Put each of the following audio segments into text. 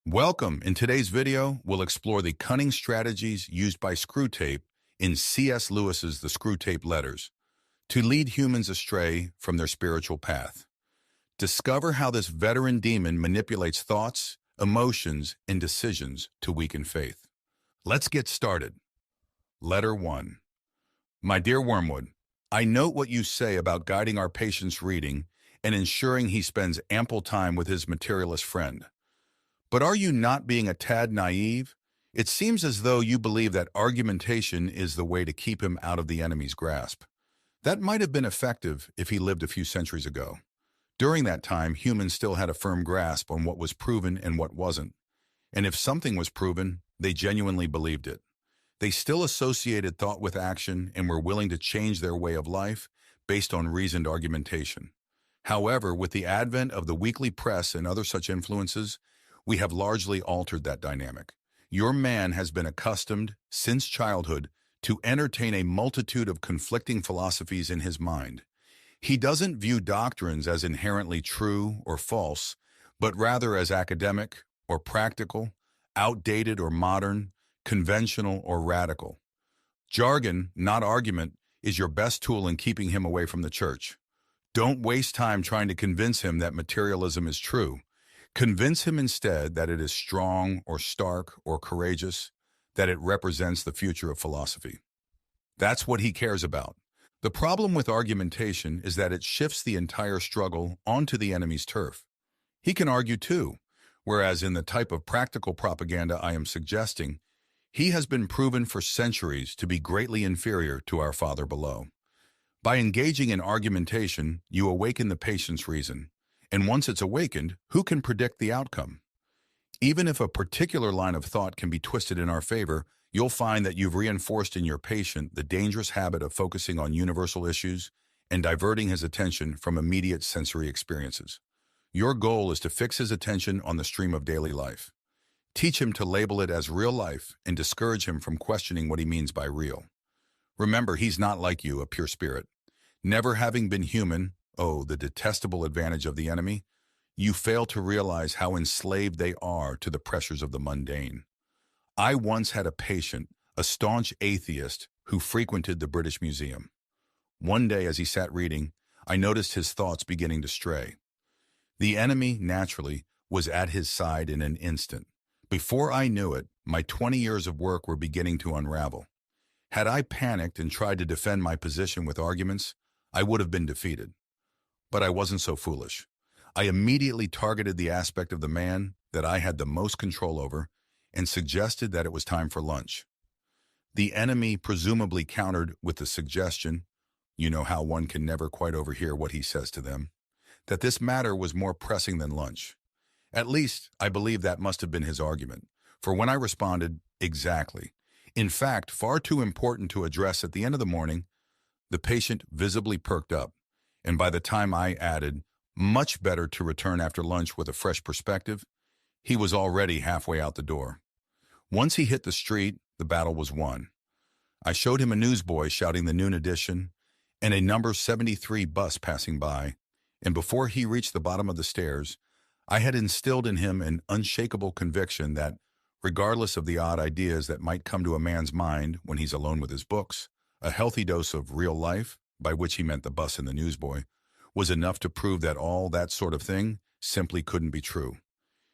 Welcome. In today's video, we'll explore the cunning strategies used by Screwtape in C.S. Lewis's The Screwtape Letters to lead humans astray from their spiritual path. Discover how this veteran demon manipulates thoughts, emotions, and decisions to weaken faith. Let's get started. Letter 1. My dear Wormwood, I note what you say about guiding our patient's reading and ensuring he spends ample time with his materialist friend. But are you not being a tad naive? It seems as though you believe that argumentation is the way to keep him out of the enemy's grasp. That might have been effective if he lived a few centuries ago. During that time, humans still had a firm grasp on what was proven and what wasn't. And if something was proven, they genuinely believed it. They still associated thought with action and were willing to change their way of life based on reasoned argumentation. However, with the advent of the weekly press and other such influences, we have largely altered that dynamic. Your man has been accustomed, since childhood, to entertain a multitude of conflicting philosophies in his mind. He doesn't view doctrines as inherently true or false, but rather as academic or practical, outdated or modern, conventional or radical. Jargon, not argument, is your best tool in keeping him away from the church. Don't waste time trying to convince him that materialism is true. Convince him instead that it is strong or stark or courageous, that it represents the future of philosophy. That's what he cares about. The problem with argumentation is that it shifts the entire struggle onto the enemy's turf. He can argue too, whereas in the type of practical propaganda I am suggesting, he has been proven for centuries to be greatly inferior to our Father below. By engaging in argumentation, you awaken the patient's reason. And once it's awakened, who can predict the outcome? Even if a particular line of thought can be twisted in our favor, you'll find that you've reinforced in your patient the dangerous habit of focusing on universal issues and diverting his attention from immediate sensory experiences. Your goal is to fix his attention on the stream of daily life. Teach him to label it as real life and discourage him from questioning what he means by real. Remember, he's not like you, a pure spirit. Never having been human, oh, the detestable advantage of the enemy, you fail to realize how enslaved they are to the pressures of the mundane. I once had a patient, a staunch atheist, who frequented the British Museum. One day as he sat reading, I noticed his thoughts beginning to stray. The enemy, naturally, was at his side in an instant. Before I knew it, my 20 years of work were beginning to unravel. Had I panicked and tried to defend my position with arguments, I would have been defeated. But I wasn't so foolish. I immediately targeted the aspect of the man that I had the most control over and suggested that it was time for lunch. The enemy presumably countered with the suggestion, you know how one can never quite overhear what he says to them, that this matter was more pressing than lunch. At least, I believe that must have been his argument, for when I responded, exactly, in fact, far too important to address at the end of the morning, the patient visibly perked up. And by the time I added, much better to return after lunch with a fresh perspective, he was already halfway out the door. Once he hit the street, the battle was won. I showed him a newsboy shouting the noon edition and a number 73 bus passing by, and before he reached the bottom of the stairs, I had instilled in him an unshakable conviction that, regardless of the odd ideas that might come to a man's mind when he's alone with his books, a healthy dose of real life, by which he meant the bus and the newsboy, was enough to prove that all that sort of thing simply couldn't be true.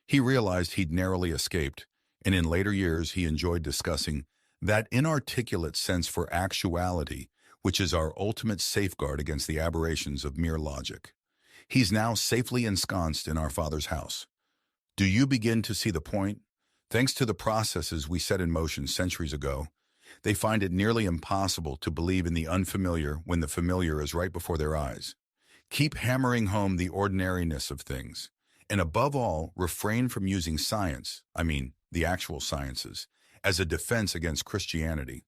He realized he'd narrowly escaped, and in later years he enjoyed discussing that inarticulate sense for actuality, which is our ultimate safeguard against the aberrations of mere logic. He's now safely ensconced in our Father's house. Do you begin to see the point? Thanks to the processes we set in motion centuries ago, they find it nearly impossible to believe in the unfamiliar when the familiar is right before their eyes. Keep hammering home the ordinariness of things, and above all, refrain from using science, the actual sciences, as a defense against Christianity.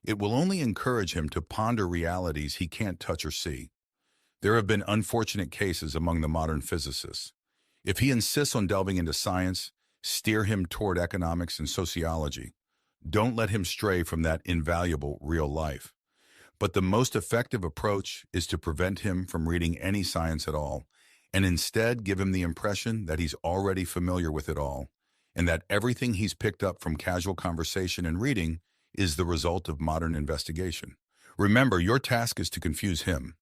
It will only encourage him to ponder realities he can't touch or see. There have been unfortunate cases among the modern physicists. If he insists on delving into science, steer him toward economics and sociology. Don't let him stray from that invaluable real life. But the most effective approach is to prevent him from reading any science at all, and instead give him the impression that he's already familiar with it all, and that everything he's picked up from casual conversation and reading is the result of modern investigation. Remember, your task is to confuse him.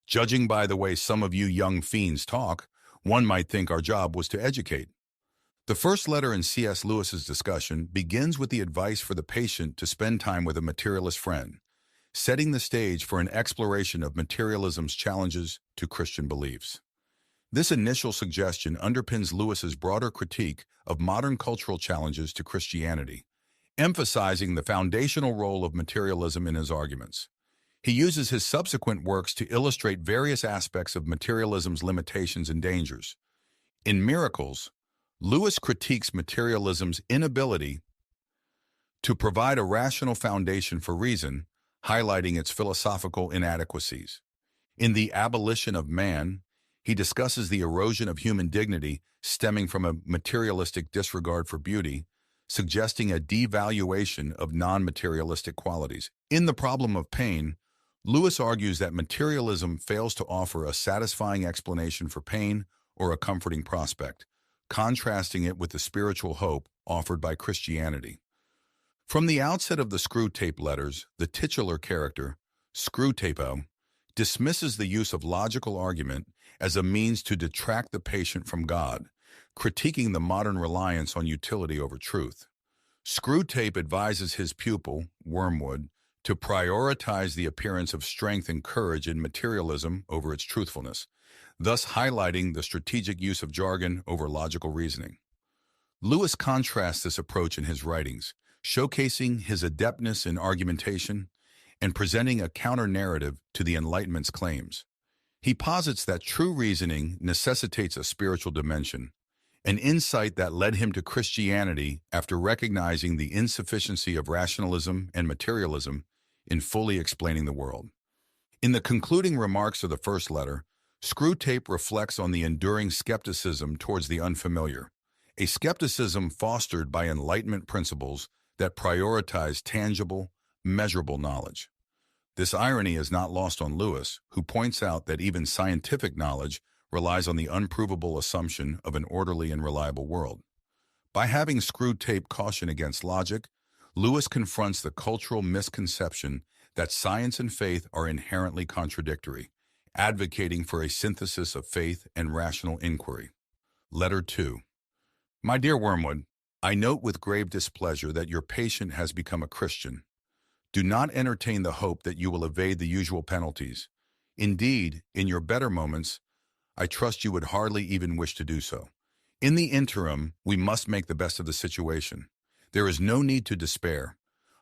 Judging by the way some of you young fiends talk, one might think our job was to educate. The first letter in C.S. Lewis's discussion begins with the advice for the patient to spend time with a materialist friend, setting the stage for an exploration of materialism's challenges to Christian beliefs. This initial suggestion underpins Lewis's broader critique of modern cultural challenges to Christianity, emphasizing the foundational role of materialism in his arguments. He uses his subsequent works to illustrate various aspects of materialism's limitations and dangers. In Miracles, Lewis critiques materialism's inability to provide a rational foundation for reason, highlighting its philosophical inadequacies. In The Abolition of Man, he discusses the erosion of human dignity stemming from a materialistic disregard for beauty, suggesting a devaluation of non-materialistic qualities. In The Problem of Pain, Lewis argues that materialism fails to offer a satisfying explanation for pain or a comforting prospect, contrasting it with the spiritual hope offered by Christianity. From the outset of the Screwtape Letters, the titular character, Screwtape, dismisses the use of logical argument as a means to detract the patient from God, critiquing the modern reliance on utility over truth. Screwtape advises his pupil, Wormwood, to prioritize the appearance of strength and courage in materialism over its truthfulness, thus highlighting the strategic use of jargon over logical reasoning. Lewis contrasts this approach in his writings, showcasing his adeptness in argumentation and presenting a counter-narrative to the Enlightenment's claims. He posits that true reasoning necessitates a spiritual dimension, an insight that led him to Christianity after recognizing the insufficiency of rationalism and materialism in fully explaining the world. In the concluding remarks of the first letter, Screwtape reflects on the enduring skepticism towards the unfamiliar, a skepticism fostered by Enlightenment principles that prioritize tangible, measurable knowledge. This irony is not lost on Lewis, who points out that even scientific knowledge relies on the unprovable assumption of an orderly and reliable world. By having Screwtape caution against logic, Lewis confronts the cultural misconception that science and faith are inherently contradictory, advocating for a synthesis of faith and rational inquiry. Letter 2. My dear Wormwood, I note with grave displeasure that your patient has become a Christian. Do not entertain the hope that you will evade the usual penalties. Indeed, in your better moments, I trust you would hardly even wish to do so. In the interim, we must make the best of the situation. There is no need to despair.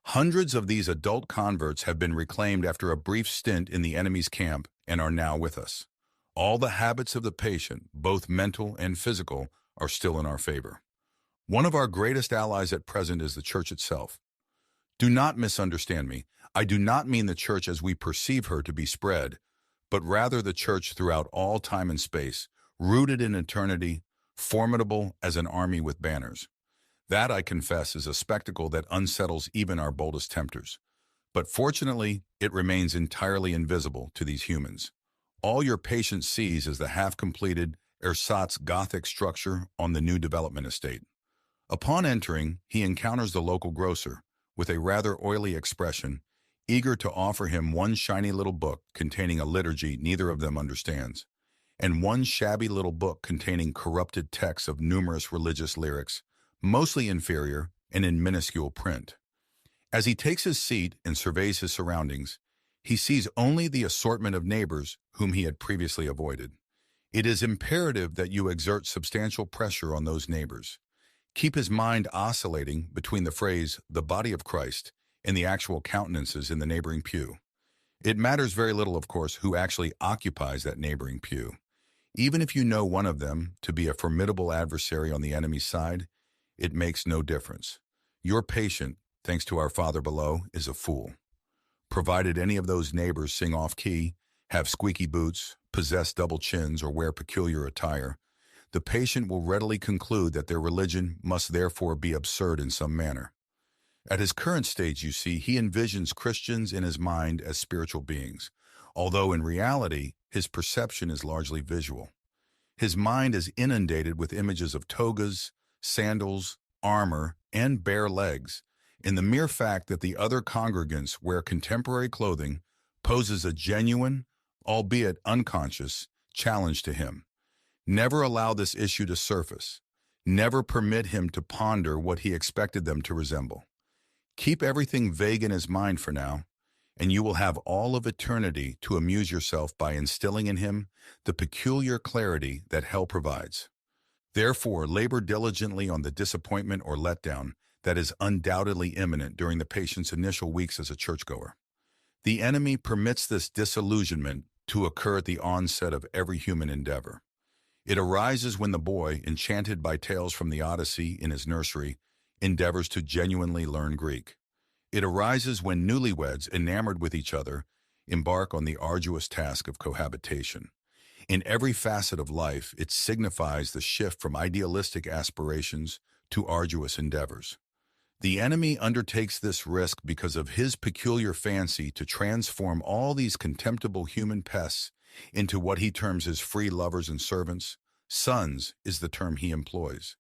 Hundreds of these adult converts have been reclaimed after a brief stint in the enemy's camp and are now with us. All the habits of the patient, both mental and physical, are still in our favor. One of our greatest allies at present is the Church itself. Do not misunderstand me. I do not mean the Church as we perceive her to be spread, but rather the Church throughout all time and space, rooted in eternity, formidable as an army with banners. That, I confess, is a spectacle that unsettles even our boldest tempters. But fortunately, it remains entirely invisible to these humans. All your patient sees is the half-completed ersatz Gothic structure on the new development estate. Upon entering, he encounters the local grocer, with a rather oily expression, eager to offer him one shiny little book containing a liturgy neither of them understands, and one shabby little book containing corrupted texts of numerous religious lyrics, mostly inferior and in minuscule print. As he takes his seat and surveys his surroundings, he sees only the assortment of neighbors whom he had previously avoided. It is imperative that you exert substantial pressure on those neighbors. Keep his mind oscillating between the phrase, the body of Christ, and the actual countenances in the neighboring pew. It matters very little, of course, who actually occupies that neighboring pew. Even if you know one of them to be a formidable adversary on the enemy's side, it makes no difference. Your patient, thanks to our Father below, is a fool. Provided any of those neighbors sing off-key, have squeaky boots, possess double chins, or wear peculiar attire, the patient will readily conclude that their religion must therefore be absurd in some manner. At his current stage, you see, he envisions Christians in his mind as spiritual beings, although in reality, his perception is largely visual. His mind is inundated with images of togas, sandals, armor, and bare legs, and the mere fact that the other congregants wear contemporary clothing poses a genuine, albeit unconscious, challenge to him. Never allow this issue to surface. Never permit him to ponder what he expected them to resemble. Keep everything vague in his mind for now, and you will have all of eternity to amuse yourself by instilling in him the peculiar clarity that hell provides. Therefore, labor diligently on the disappointment or letdown that is undoubtedly imminent during the patient's initial weeks as a churchgoer. The enemy permits this disillusionment to occur at the onset of every human endeavor. It arises when the boy, enchanted by tales from the Odyssey in his nursery, endeavors to genuinely learn Greek. It arises when newlyweds, enamored with each other, embark on the arduous task of cohabitation. In every facet of life, it signifies the shift from idealistic aspirations to arduous endeavors. The enemy undertakes this risk because of his peculiar fancy to transform all these contemptible human pests into what he terms his free lovers and servants. Sons is the term he employs,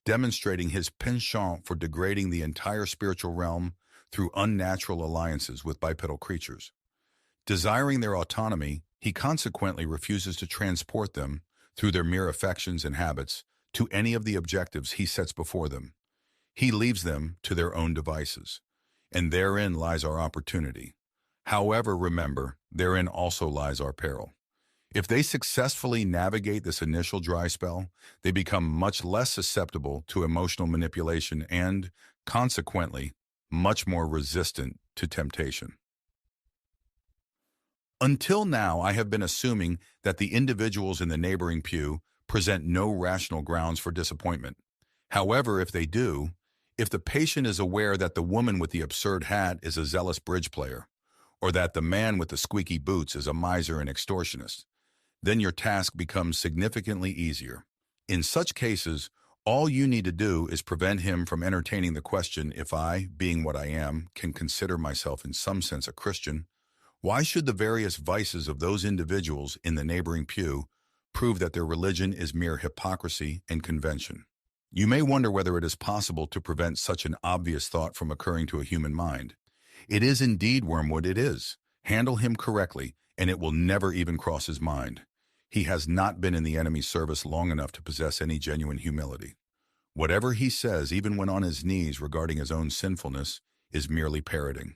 demonstrating his penchant for degrading the entire spiritual realm through unnatural alliances with bipedal creatures. Desiring their autonomy, he consequently refuses to transport them, through their mere affections and habits, to any of the objectives he sets before them. He leaves them to their own devices, and therein lies our opportunity. However, remember, therein also lies our peril. If they successfully navigate this initial dry spell, they become much less susceptible to emotional manipulation and, consequently, much more resistant to temptation. Until now, I have been assuming that the individuals in the neighboring pew present no rational grounds for disappointment. However, if they do, if the patient is aware that the woman with the absurd hat is a zealous bridge player, or that the man with the squeaky boots is a miser and extortionist, then your task becomes significantly easier. In such cases, all you need to do is prevent him from entertaining the question if I, being what I am, can consider myself in some sense a Christian. Why should the various vices of those individuals in the neighboring pew prove that their religion is mere hypocrisy and convention? You may wonder whether it is possible to prevent such an obvious thought from occurring to a human mind. It is indeed, Wormwood, it is. Handle him correctly, and it will never even cross his mind. He has not been in the enemy's service long enough to possess any genuine humility. Whatever he says, even when on his knees regarding his own sinfulness, is merely parroting.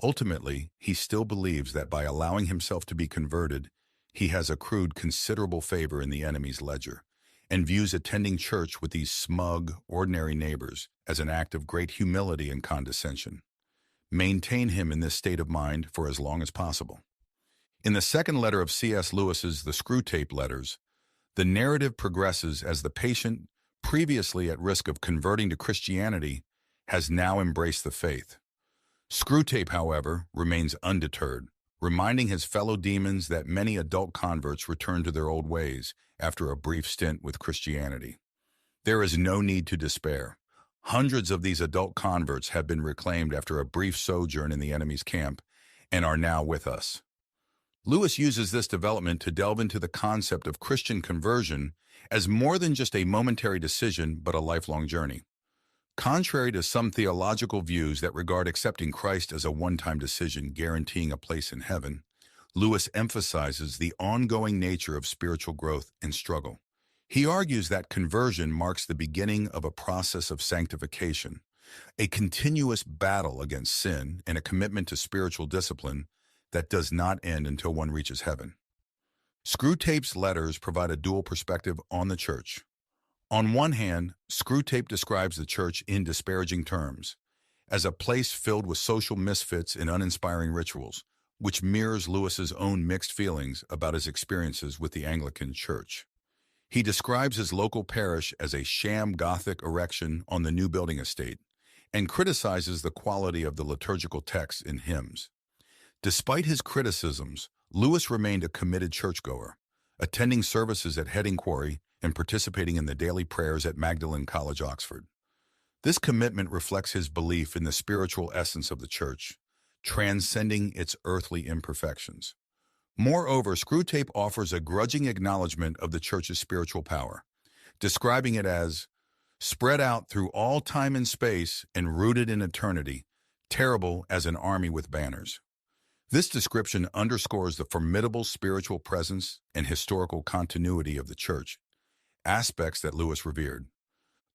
Ultimately, he still believes that by allowing himself to be converted, he has accrued considerable favor in the enemy's ledger, and views attending church with these smug, ordinary neighbors as an act of great humility and condescension. Maintain him in this state of mind for as long as possible. In the second letter of C.S. Lewis's The Screwtape Letters, the narrative progresses as the patient, previously at risk of converting to Christianity, has now embraced the faith. Screwtape, however, remains undeterred, reminding his fellow demons that many adult converts return to their old ways after a brief stint with Christianity. There is no need to despair. Hundreds of these adult converts have been reclaimed after a brief sojourn in the enemy's camp and are now with us. Lewis uses this development to delve into the concept of Christian conversion as more than just a momentary decision but a lifelong journey. Contrary to some theological views that regard accepting Christ as a one-time decision guaranteeing a place in heaven, Lewis emphasizes the ongoing nature of spiritual growth and struggle. He argues that conversion marks the beginning of a process of sanctification, a continuous battle against sin and a commitment to spiritual discipline that does not end until one reaches heaven. Screwtape's letters provide a dual perspective on the church. On one hand, Screwtape describes the church in disparaging terms, as a place filled with social misfits and uninspiring rituals, which mirrors Lewis's own mixed feelings about his experiences with the Anglican Church. He describes his local parish as a sham Gothic erection on the new building estate, and criticizes the quality of the liturgical texts in hymns. Despite his criticisms, Lewis remained a committed churchgoer, attending services at Heading Quarry and participating in the daily prayers at Magdalen College, Oxford. This commitment reflects his belief in the spiritual essence of the church, transcending its earthly imperfections. Moreover, Screwtape offers a grudging acknowledgement of the church's spiritual power, describing it as spread out through all time and space and rooted in eternity, terrible as an army with banners. This description underscores the formidable spiritual presence and historical continuity of the Church, aspects that Lewis revered.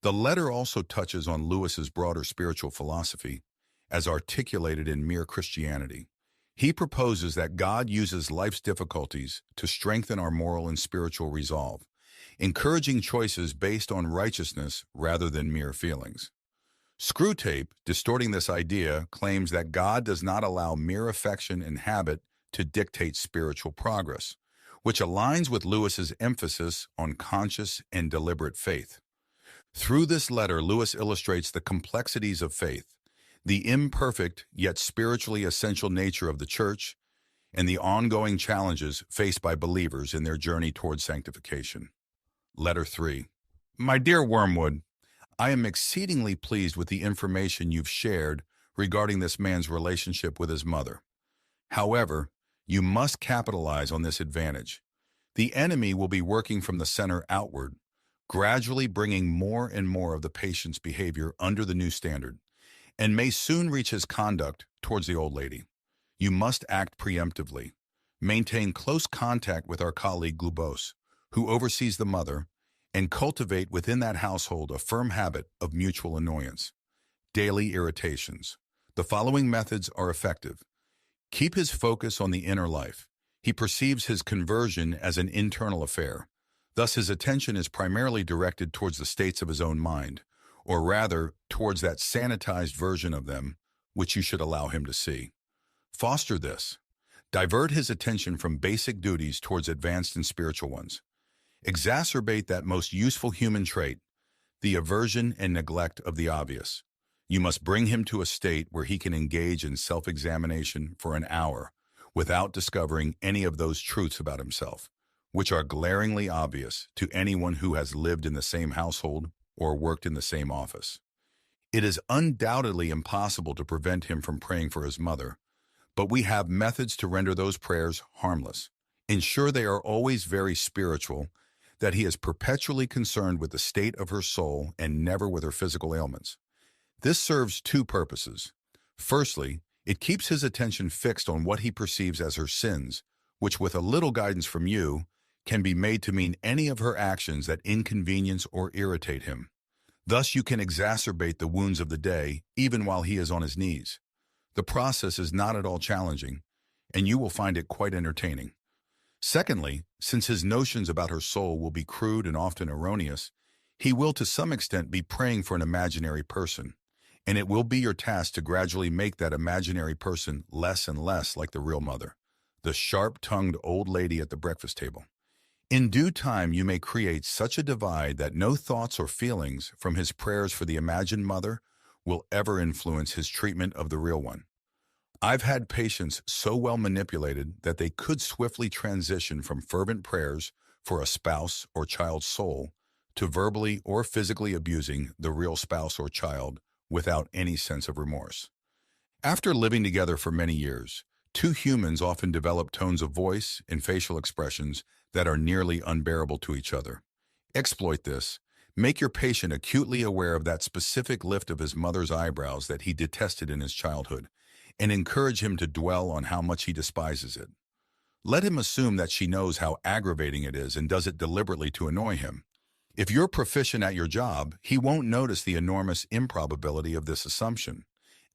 The letter also touches on Lewis's broader spiritual philosophy, as articulated in Mere Christianity. He proposes that God uses life's difficulties to strengthen our moral and spiritual resolve, encouraging choices based on righteousness rather than mere feelings. Screwtape, distorting this idea, claims that God does not allow mere affection and habit to dictate spiritual progress, which aligns with Lewis's emphasis on conscious and deliberate faith. Through this letter, Lewis illustrates the complexities of faith, the imperfect yet spiritually essential nature of the Church, and the ongoing challenges faced by believers in their journey toward sanctification. Letter 3. My dear Wormwood, I am exceedingly pleased with the information you've shared regarding this man's relationship with his mother. However, you must capitalize on this advantage. The enemy will be working from the center outward, gradually bringing more and more of the patient's behavior under the new standard, and may soon reach his conduct towards the old lady. You must act preemptively. Maintain close contact with our colleague Glubose, who oversees the mother, and cultivate within that household a firm habit of mutual annoyance. Daily irritations. The following methods are effective. Keep his focus on the inner life. He perceives his conversion as an internal affair. Thus, his attention is primarily directed towards the states of his own mind, or rather, towards that sanitized version of them, which you should allow him to see. Foster this. Divert his attention from basic duties towards advanced and spiritual ones. Exacerbate that most useful human trait, the aversion and neglect of the obvious. You must bring him to a state where he can engage in self-examination for an hour without discovering any of those truths about himself, which are glaringly obvious to anyone who has lived in the same household or worked in the same office. It is undoubtedly impossible to prevent him from praying for his mother, but we have methods to render those prayers harmless. Ensure they are always very spiritual, that he is perpetually concerned with the state of her soul and never with her physical ailments. This serves two purposes. Firstly, it keeps his attention fixed on what he perceives as her sins, which with a little guidance from you, can be made to mean any of her actions that inconvenience or irritate him. Thus you can exacerbate the wounds of the day even while he is on his knees. The process is not at all challenging, and you will find it quite entertaining. Secondly, since his notions about her soul will be crude and often erroneous, he will to some extent be praying for an imaginary person, and it will be your task to gradually make that imaginary person less and less like the real mother, the sharp-tongued old lady at the breakfast table. In due time, you may create such a divide that no thoughts or feelings from his prayers for the imagined mother will ever influence his treatment of the real one. I've had patients so well manipulated that they could swiftly transition from fervent prayers for a spouse or child's soul to verbally or physically abusing the real spouse or child without any sense of remorse. After living together for many years, two humans often develop tones of voice and facial expressions that are nearly unbearable to each other. Exploit this. Make your patient acutely aware of that specific lift of his mother's eyebrows that he detested in his childhood, and encourage him to dwell on how much he despises it. Let him assume that she knows how aggravating it is and does it deliberately to annoy him. If you're proficient at your job, he won't notice the enormous improbability of this assumption.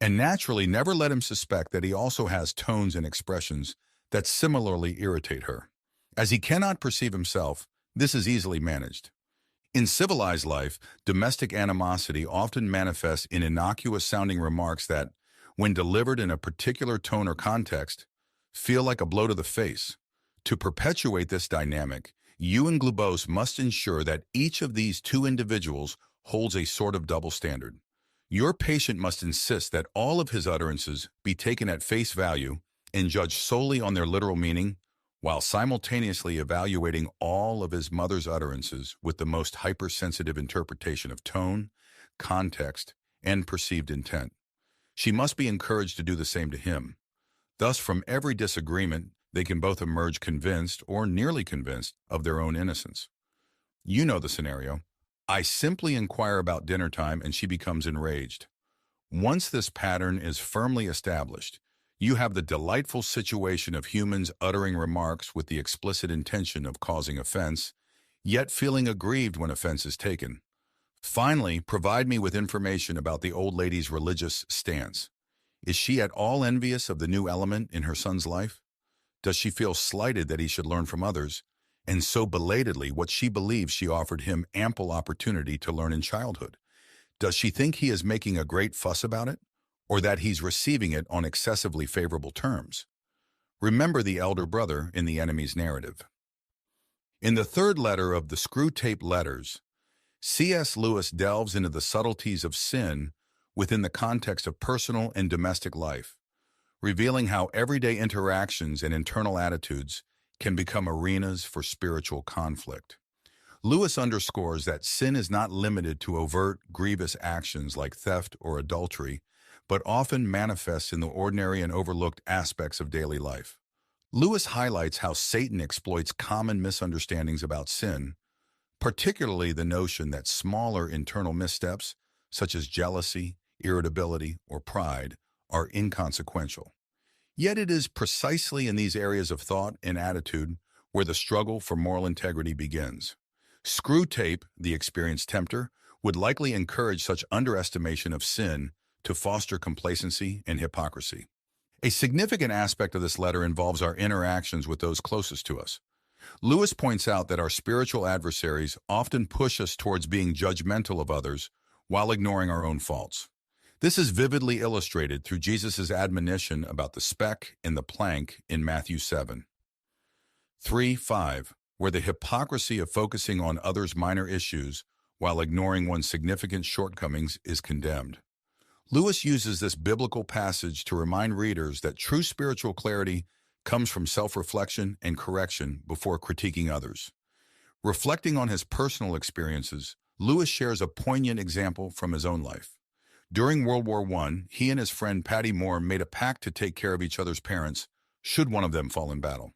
And naturally, never let him suspect that he also has tones and expressions that similarly irritate her. As he cannot perceive himself, this is easily managed. In civilized life, domestic animosity often manifests in innocuous-sounding remarks that, when delivered in a particular tone or context, feel like a blow to the face. To perpetuate this dynamic, you and Glubose must ensure that each of these two individuals holds a sort of double standard. Your patient must insist that all of his utterances be taken at face value and judged solely on their literal meaning, while simultaneously evaluating all of his mother's utterances with the most hypersensitive interpretation of tone, context, and perceived intent. She must be encouraged to do the same to him. Thus, from every disagreement, they can both emerge convinced or nearly convinced of their own innocence. You know the scenario. I simply inquire about dinner time and she becomes enraged. Once this pattern is firmly established, you have the delightful situation of humans uttering remarks with the explicit intention of causing offense, yet feeling aggrieved when offense is taken. Finally, provide me with information about the old lady's religious stance. Is she at all envious of the new element in her son's life? Does she feel slighted that he should learn from others, and so belatedly what she believes she offered him ample opportunity to learn in childhood? Does she think he is making a great fuss about it, or that he's receiving it on excessively favorable terms? Remember the elder brother in the enemy's narrative. In the third letter of the Screwtape Letters, C.S. Lewis delves into the subtleties of sin within the context of personal and domestic life, revealing how everyday interactions and internal attitudes can become arenas for spiritual conflict. Lewis underscores that sin is not limited to overt, grievous actions like theft or adultery, but often manifests in the ordinary and overlooked aspects of daily life. Lewis highlights how Satan exploits common misunderstandings about sin, particularly the notion that smaller internal missteps, such as jealousy, irritability, or pride, are inconsequential. Yet it is precisely in these areas of thought and attitude where the struggle for moral integrity begins. Screwtape, the experienced tempter, would likely encourage such underestimation of sin to foster complacency and hypocrisy. A significant aspect of this letter involves our interactions with those closest to us. Lewis points out that our spiritual adversaries often push us towards being judgmental of others while ignoring our own faults. This is vividly illustrated through Jesus' admonition about the speck and the plank in Matthew 7. 3:5, where the hypocrisy of focusing on others' minor issues while ignoring one's significant shortcomings is condemned. Lewis uses this biblical passage to remind readers that true spiritual clarity comes from self-reflection and correction before critiquing others. Reflecting on his personal experiences, Lewis shares a poignant example from his own life. During World War I, he and his friend Patty Moore made a pact to take care of each other's parents should one of them fall in battle.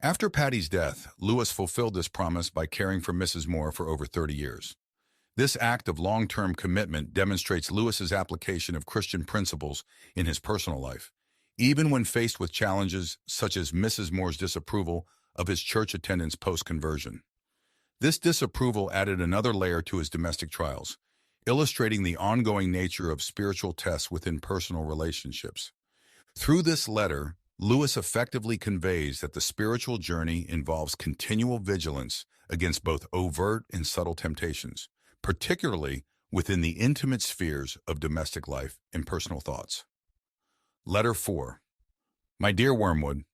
After Patty's death, Lewis fulfilled this promise by caring for Mrs. Moore for over 30 years. This act of long-term commitment demonstrates Lewis's application of Christian principles in his personal life, even when faced with challenges such as Mrs. Moore's disapproval of his church attendance post-conversion. This disapproval added another layer to his domestic trials, illustrating the ongoing nature of spiritual tests within personal relationships. Through this letter, Lewis effectively conveys that the spiritual journey involves continual vigilance against both overt and subtle temptations, particularly within the intimate spheres of domestic life and personal thoughts. Letter 4. My dear Wormwood,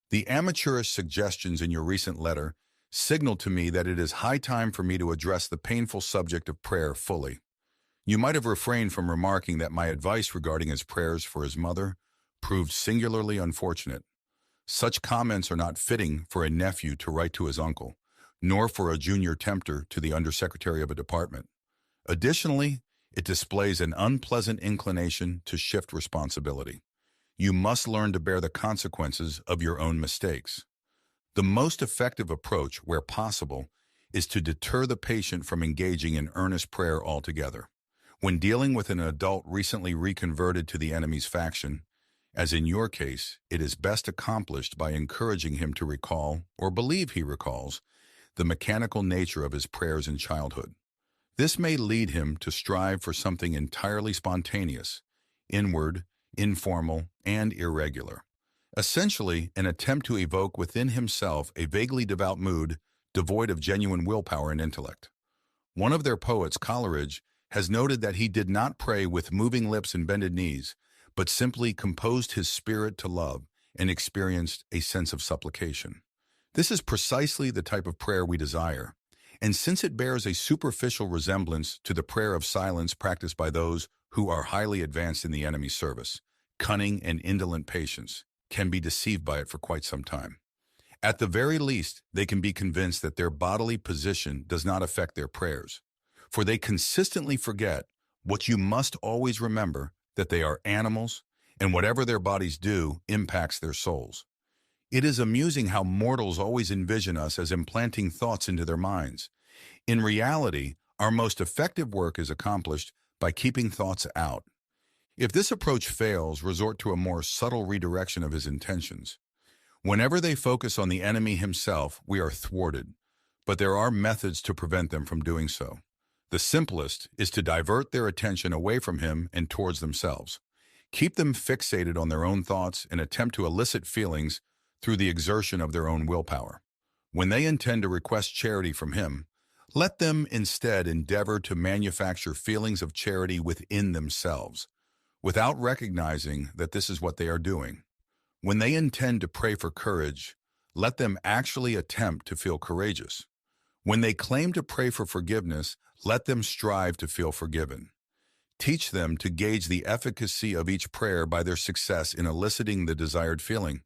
the amateurish suggestions in your recent letter signal to me that it is high time for me to address the painful subject of prayer fully. You might have refrained from remarking that my advice regarding his prayers for his mother proved singularly unfortunate. Such comments are not fitting for a nephew to write to his uncle, nor for a junior tempter to the undersecretary of a department. Additionally, it displays an unpleasant inclination to shift responsibility. You must learn to bear the consequences of your own mistakes. The most effective approach, where possible, is to deter the patient from engaging in earnest prayer altogether. When dealing with an adult recently reconverted to the enemy's faction, as in your case, it is best accomplished by encouraging him to recall, or believe he recalls, the mechanical nature of his prayers in childhood. This may lead him to strive for something entirely spontaneous, inward, informal, and irregular. Essentially, an attempt to evoke within himself a vaguely devout mood devoid of genuine willpower and intellect. One of their poets, Coleridge, has noted that he did not pray with moving lips and bended knees, but simply composed his spirit to love and experienced a sense of supplication. This is precisely the type of prayer we desire, and since it bears a superficial resemblance to the prayer of silence practiced by those who are highly advanced in the enemy's service, cunning and indolent patients can be deceived by it for quite some time. At the very least, they can be convinced that their bodily position does not affect their prayers, for they consistently forget what you must always remember, that they are animals, and whatever their bodies do impacts their souls. It is amusing how mortals always envision us as implanting thoughts into their minds, In reality, our most effective work is accomplished by keeping thoughts out. If this approach fails, resort to a more subtle redirection of his intentions. Whenever they focus on the enemy himself, we are thwarted, but there are methods to prevent them from doing so. The simplest is to divert their attention away from him and towards themselves. Keep them fixated on their own thoughts and attempt to elicit feelings through the exertion of their own willpower. When they intend to request charity from him, let them instead endeavor to manufacture feelings of charity within themselves, without recognizing that this is what they are doing. When they intend to pray for courage, let them actually attempt to feel courageous. When they claim to pray for forgiveness, let them strive to feel forgiven. Teach them to gauge the efficacy of each prayer by their success in eliciting the desired feeling,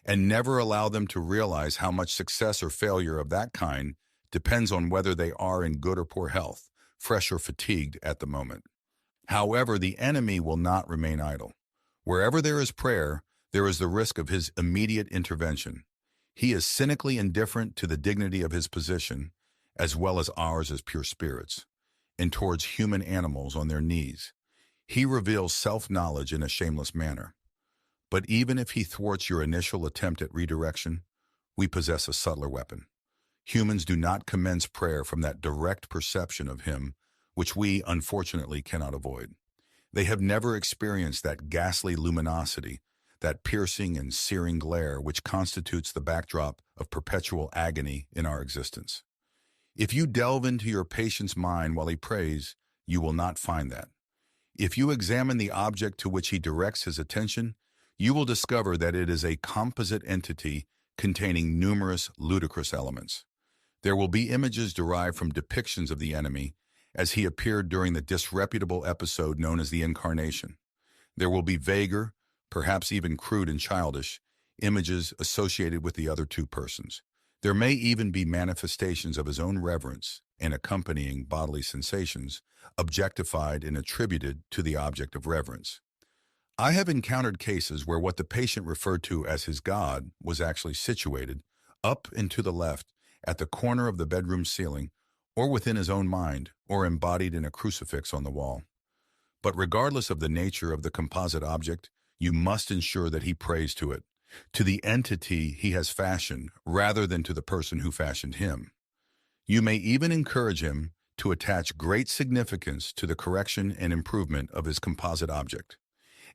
and never allow them to realize how much success or failure of that kind depends on whether they are in good or poor health, fresh or fatigued at the moment. However, the enemy will not remain idle. Wherever there is prayer, there is the risk of his immediate intervention. He is cynically indifferent to the dignity of his position, as well as ours as pure spirits, and towards human animals on their knees. He reveals self-knowledge in a shameless manner. But even if he thwarts your initial attempt at redirection, we possess a subtler weapon. Humans do not commence prayer from that direct perception of him, which we, unfortunately, cannot avoid. They have never experienced that ghastly luminosity, that piercing and searing glare which constitutes the backdrop of perpetual agony in our existence. If you delve into your patient's mind while he prays, you will not find that. If you examine the object to which he directs his attention, you will discover that it is a composite entity containing numerous ludicrous elements. There will be images derived from depictions of the enemy as he appeared during the disreputable episode known as the Incarnation. There will be vaguer, perhaps even crude and childish, images associated with the other two persons. There may even be manifestations of his own reverence and accompanying bodily sensations, objectified and attributed to the object of reverence. I have encountered cases where what the patient referred to as his God was actually situated up and to the left at the corner of the bedroom ceiling, or within his own mind, or embodied in a crucifix on the wall. But regardless of the nature of the composite object, you must ensure that he prays to it, to the entity he has fashioned, rather than to the person who fashioned him. You may even encourage him to attach great significance to the correction and improvement of his composite object,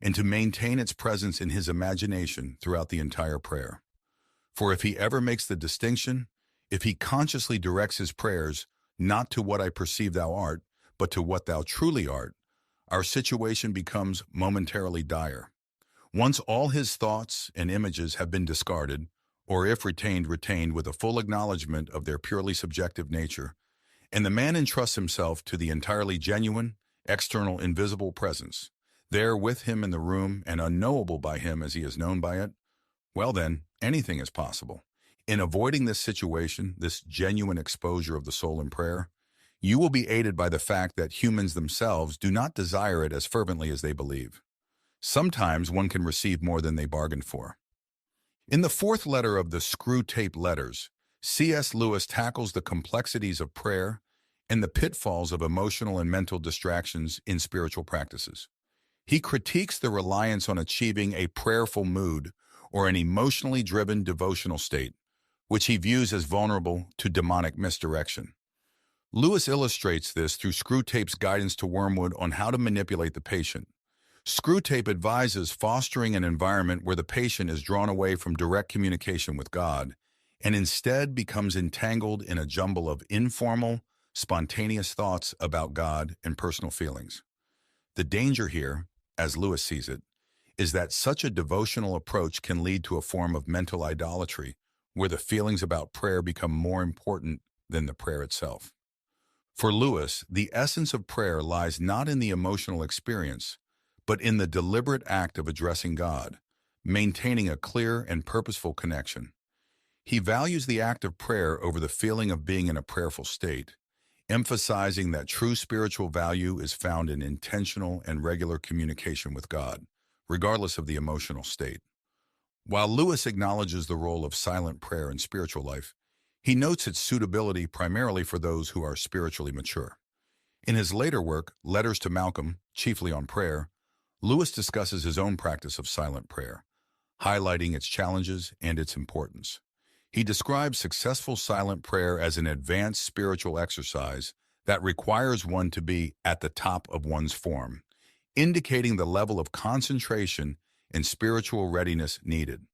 and to maintain its presence in his imagination throughout the entire prayer. For if he ever makes the distinction, if he consciously directs his prayers not to what I perceive thou art, but to what thou truly art, our situation becomes momentarily dire. Once all his thoughts and images have been discarded, or if retained with a full acknowledgement of their purely subjective nature, and the man entrusts himself to the entirely genuine, external, invisible presence, there with him in the room and unknowable by him as he is known by it, well then, anything is possible. In avoiding this situation, this genuine exposure of the soul in prayer, you will be aided by the fact that humans themselves do not desire it as fervently as they believe. Sometimes one can receive more than they bargained for. In the fourth letter of the Screwtape Letters, C.S. Lewis tackles the complexities of prayer and the pitfalls of emotional and mental distractions in spiritual practices. He critiques the reliance on achieving a prayerful mood or an emotionally driven devotional state, which he views as vulnerable to demonic misdirection. Lewis illustrates this through Screwtape's guidance to Wormwood on how to manipulate the patient. Screwtape advises fostering an environment where the patient is drawn away from direct communication with God and instead becomes entangled in a jumble of informal, spontaneous thoughts about God and personal feelings. The danger here, as Lewis sees it, is that such a devotional approach can lead to a form of mental idolatry, where the feelings about prayer become more important than the prayer itself. For Lewis, the essence of prayer lies not in the emotional experience, but in the deliberate act of addressing God, maintaining a clear and purposeful connection. He values the act of prayer over the feeling of being in a prayerful state, emphasizing that true spiritual value is found in intentional and regular communication with God, regardless of the emotional state. While Lewis acknowledges the role of silent prayer in spiritual life, He notes its suitability primarily for those who are spiritually mature. In his later work, Letters to Malcolm, chiefly on prayer, Lewis discusses his own practice of silent prayer, highlighting its challenges and its importance. He describes successful silent prayer as an advanced spiritual exercise that requires one to be at the top of one's form, indicating the level of concentration and spiritual readiness needed.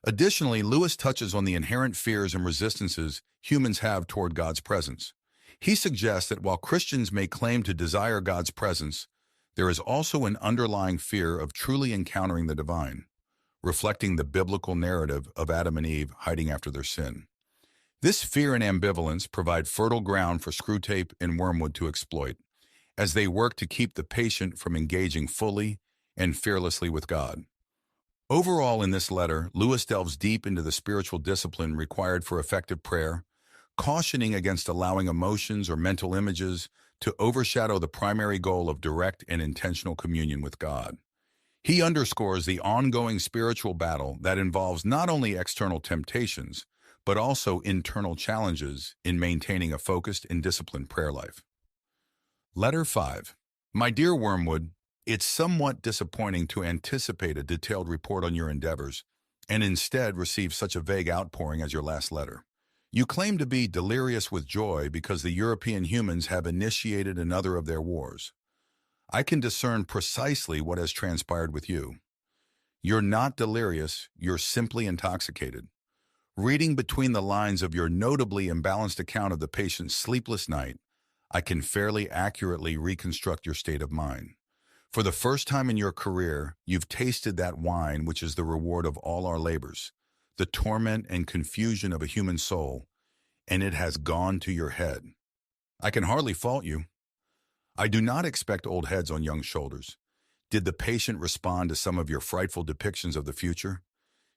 Additionally, Lewis touches on the inherent fears and resistances humans have toward God's presence. He suggests that while Christians may claim to desire God's presence, there is also an underlying fear of truly encountering the divine, reflecting the biblical narrative of Adam and Eve hiding after their sin. This fear and ambivalence provide fertile ground for Screwtape and Wormwood to exploit, as they work to keep the patient from engaging fully and fearlessly with God. Overall, in this letter, Lewis delves deep into the spiritual discipline required for effective prayer, cautioning against allowing emotions or mental images to overshadow the primary goal of direct and intentional communion with God. He underscores the ongoing spiritual battle that involves not only external temptations, but also internal challenges in maintaining a focused and disciplined prayer life. Letter 5. My dear Wormwood, it's somewhat disappointing to anticipate a detailed report on your endeavors and instead receive such a vague outpouring as your last letter. You claim to be delirious with joy because the European humans have initiated another of their wars. I can discern precisely what has transpired with you. You're not delirious, you're simply intoxicated. Reading between the lines of your notably imbalanced account of the patient's sleepless night, I can fairly accurately reconstruct your state of mind. For the first time in your career, you've tasted that wine which is the reward of all our labors, the torment and confusion of a human soul, and it has gone to your head. I can hardly fault you. I do not expect old heads on young shoulders. Did the patient respond to some of your frightful depictions of the future?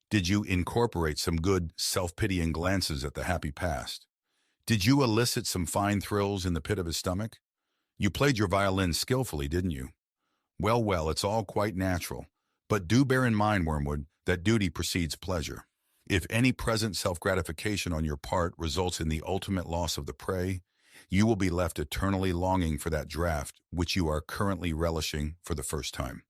Did you incorporate some good, self-pitying glances at the happy past? Did you elicit some fine thrills in the pit of his stomach? You played your violin skillfully, didn't you? Well, it's all quite natural. But do bear in mind, Wormwood, that duty precedes pleasure. If any present self-gratification on your part results in the ultimate loss of the prey, you will be left eternally longing for that draught which you are currently relishing for the first time.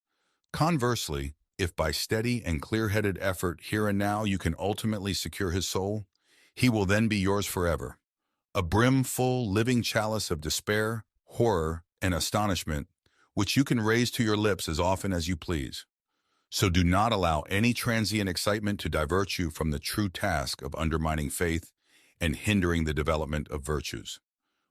Conversely, if by steady and clear-headed effort here and now you can ultimately secure his soul, he will then be yours forever. A brimful, living chalice of despair, horror, and astonishment, which you can raise to your lips as often as you please. So do not allow any transient excitement to divert you from the true task of undermining faith and hindering the development of virtues.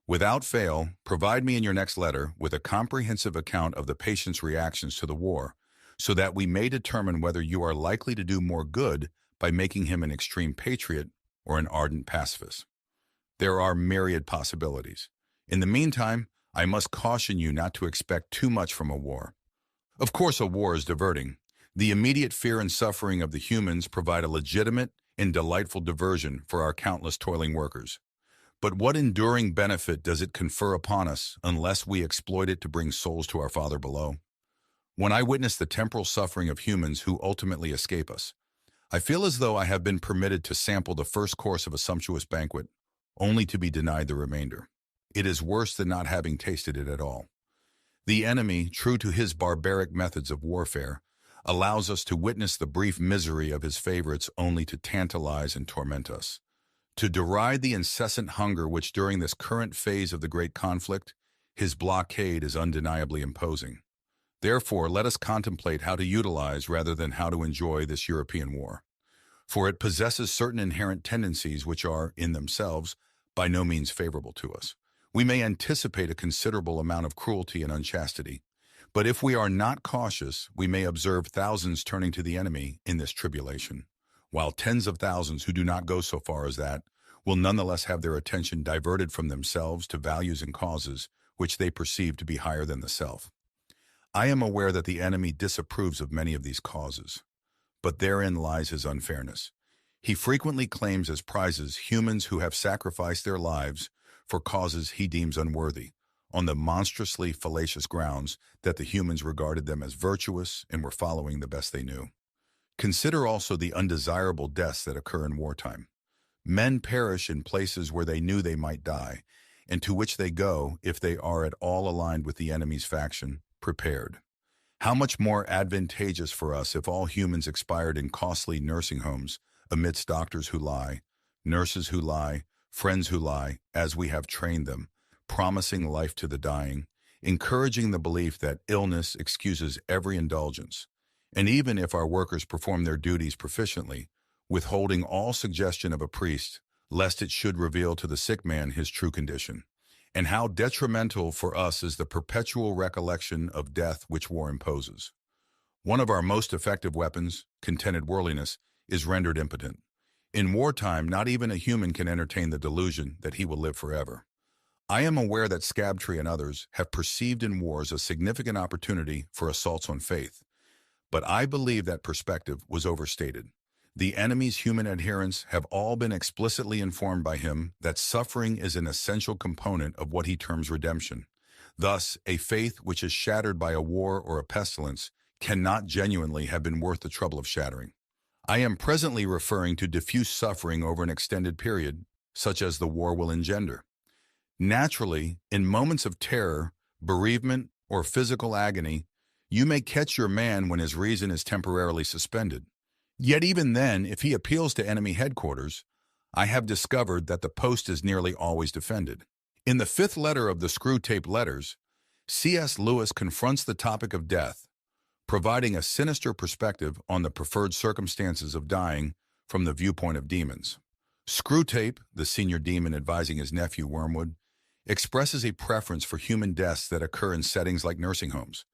Without fail, provide me in your next letter with a comprehensive account of the patient's reactions to the war, so that we may determine whether you are likely to do more good by making him an extreme patriot or an ardent pacifist. There are myriad possibilities. In the meantime, I must caution you not to expect too much from a war. Of course, a war is diverting. The immediate fear and suffering of the humans provide a legitimate and delightful diversion for our countless toiling workers. But what enduring benefit does it confer upon us unless we exploit it to bring souls to our Father below? When I witness the temporal suffering of humans who ultimately escape us, I feel as though I have been permitted to sample the first course of a sumptuous banquet, only to be denied the remainder. It is worse than not having tasted it at all. The enemy, true to his barbaric methods of warfare, allows us to witness the brief misery of his favorites only to tantalize and torment us. To deride the incessant hunger which during this current phase of the great conflict, his blockade is undeniably imposing. Therefore, let us contemplate how to utilize rather than how to enjoy this European war. For it possesses certain inherent tendencies which are, in themselves, by no means favorable to us. We may anticipate a considerable amount of cruelty and unchastity, but if we are not cautious, we may observe thousands turning to the enemy in this tribulation, while tens of thousands who do not go so far as that will nonetheless have their attention diverted from themselves to values and causes which they perceive to be higher than the self. I am aware that the enemy disapproves of many of these causes, but therein lies his unfairness. He frequently claims as prizes humans who have sacrificed their lives for causes he deems unworthy, on the monstrously fallacious grounds that the humans regarded them as virtuous and were following the best they knew. Consider also the undesirable deaths that occur in wartime. Men perish in places where they knew they might die, and to which they go, if they are at all aligned with the enemy's faction, prepared. How much more advantageous for us if all humans expired in costly nursing homes, amidst doctors who lie, nurses who lie, friends who lie, as we have trained them, promising life to the dying, encouraging the belief that illness excuses every indulgence, and even if our workers perform their duties proficiently, withholding all suggestion of a priest, lest it should reveal to the sick man his true condition. And how detrimental for us is the perpetual recollection of death which war imposes. One of our most effective weapons, contented worldliness, is rendered impotent. In wartime, not even a human can entertain the delusion that he will live forever. I am aware that Screwtape and others have perceived in wars a significant opportunity for assaults on faith, but I believe that perspective was overstated. The enemy's human adherents have all been explicitly informed by him that suffering is an essential component of what he terms redemption. Thus, a faith which is shattered by a war or a pestilence cannot genuinely have been worth the trouble of shattering. I am presently referring to diffuse suffering over an extended period, such as the war will engender. Naturally, in moments of terror, bereavement, or physical agony, you may catch your man when his reason is temporarily suspended. Yet even then, if he appeals to enemy headquarters, I have discovered that the post is nearly always defended. In the 5th letter of the Screwtape Letters, C.S. Lewis confronts the topic of death, providing a sinister perspective on the preferred circumstances of dying from the viewpoint of demons. Screwtape, the senior demon advising his nephew Wormwood, expresses a preference for human deaths that occur in settings like nursing homes,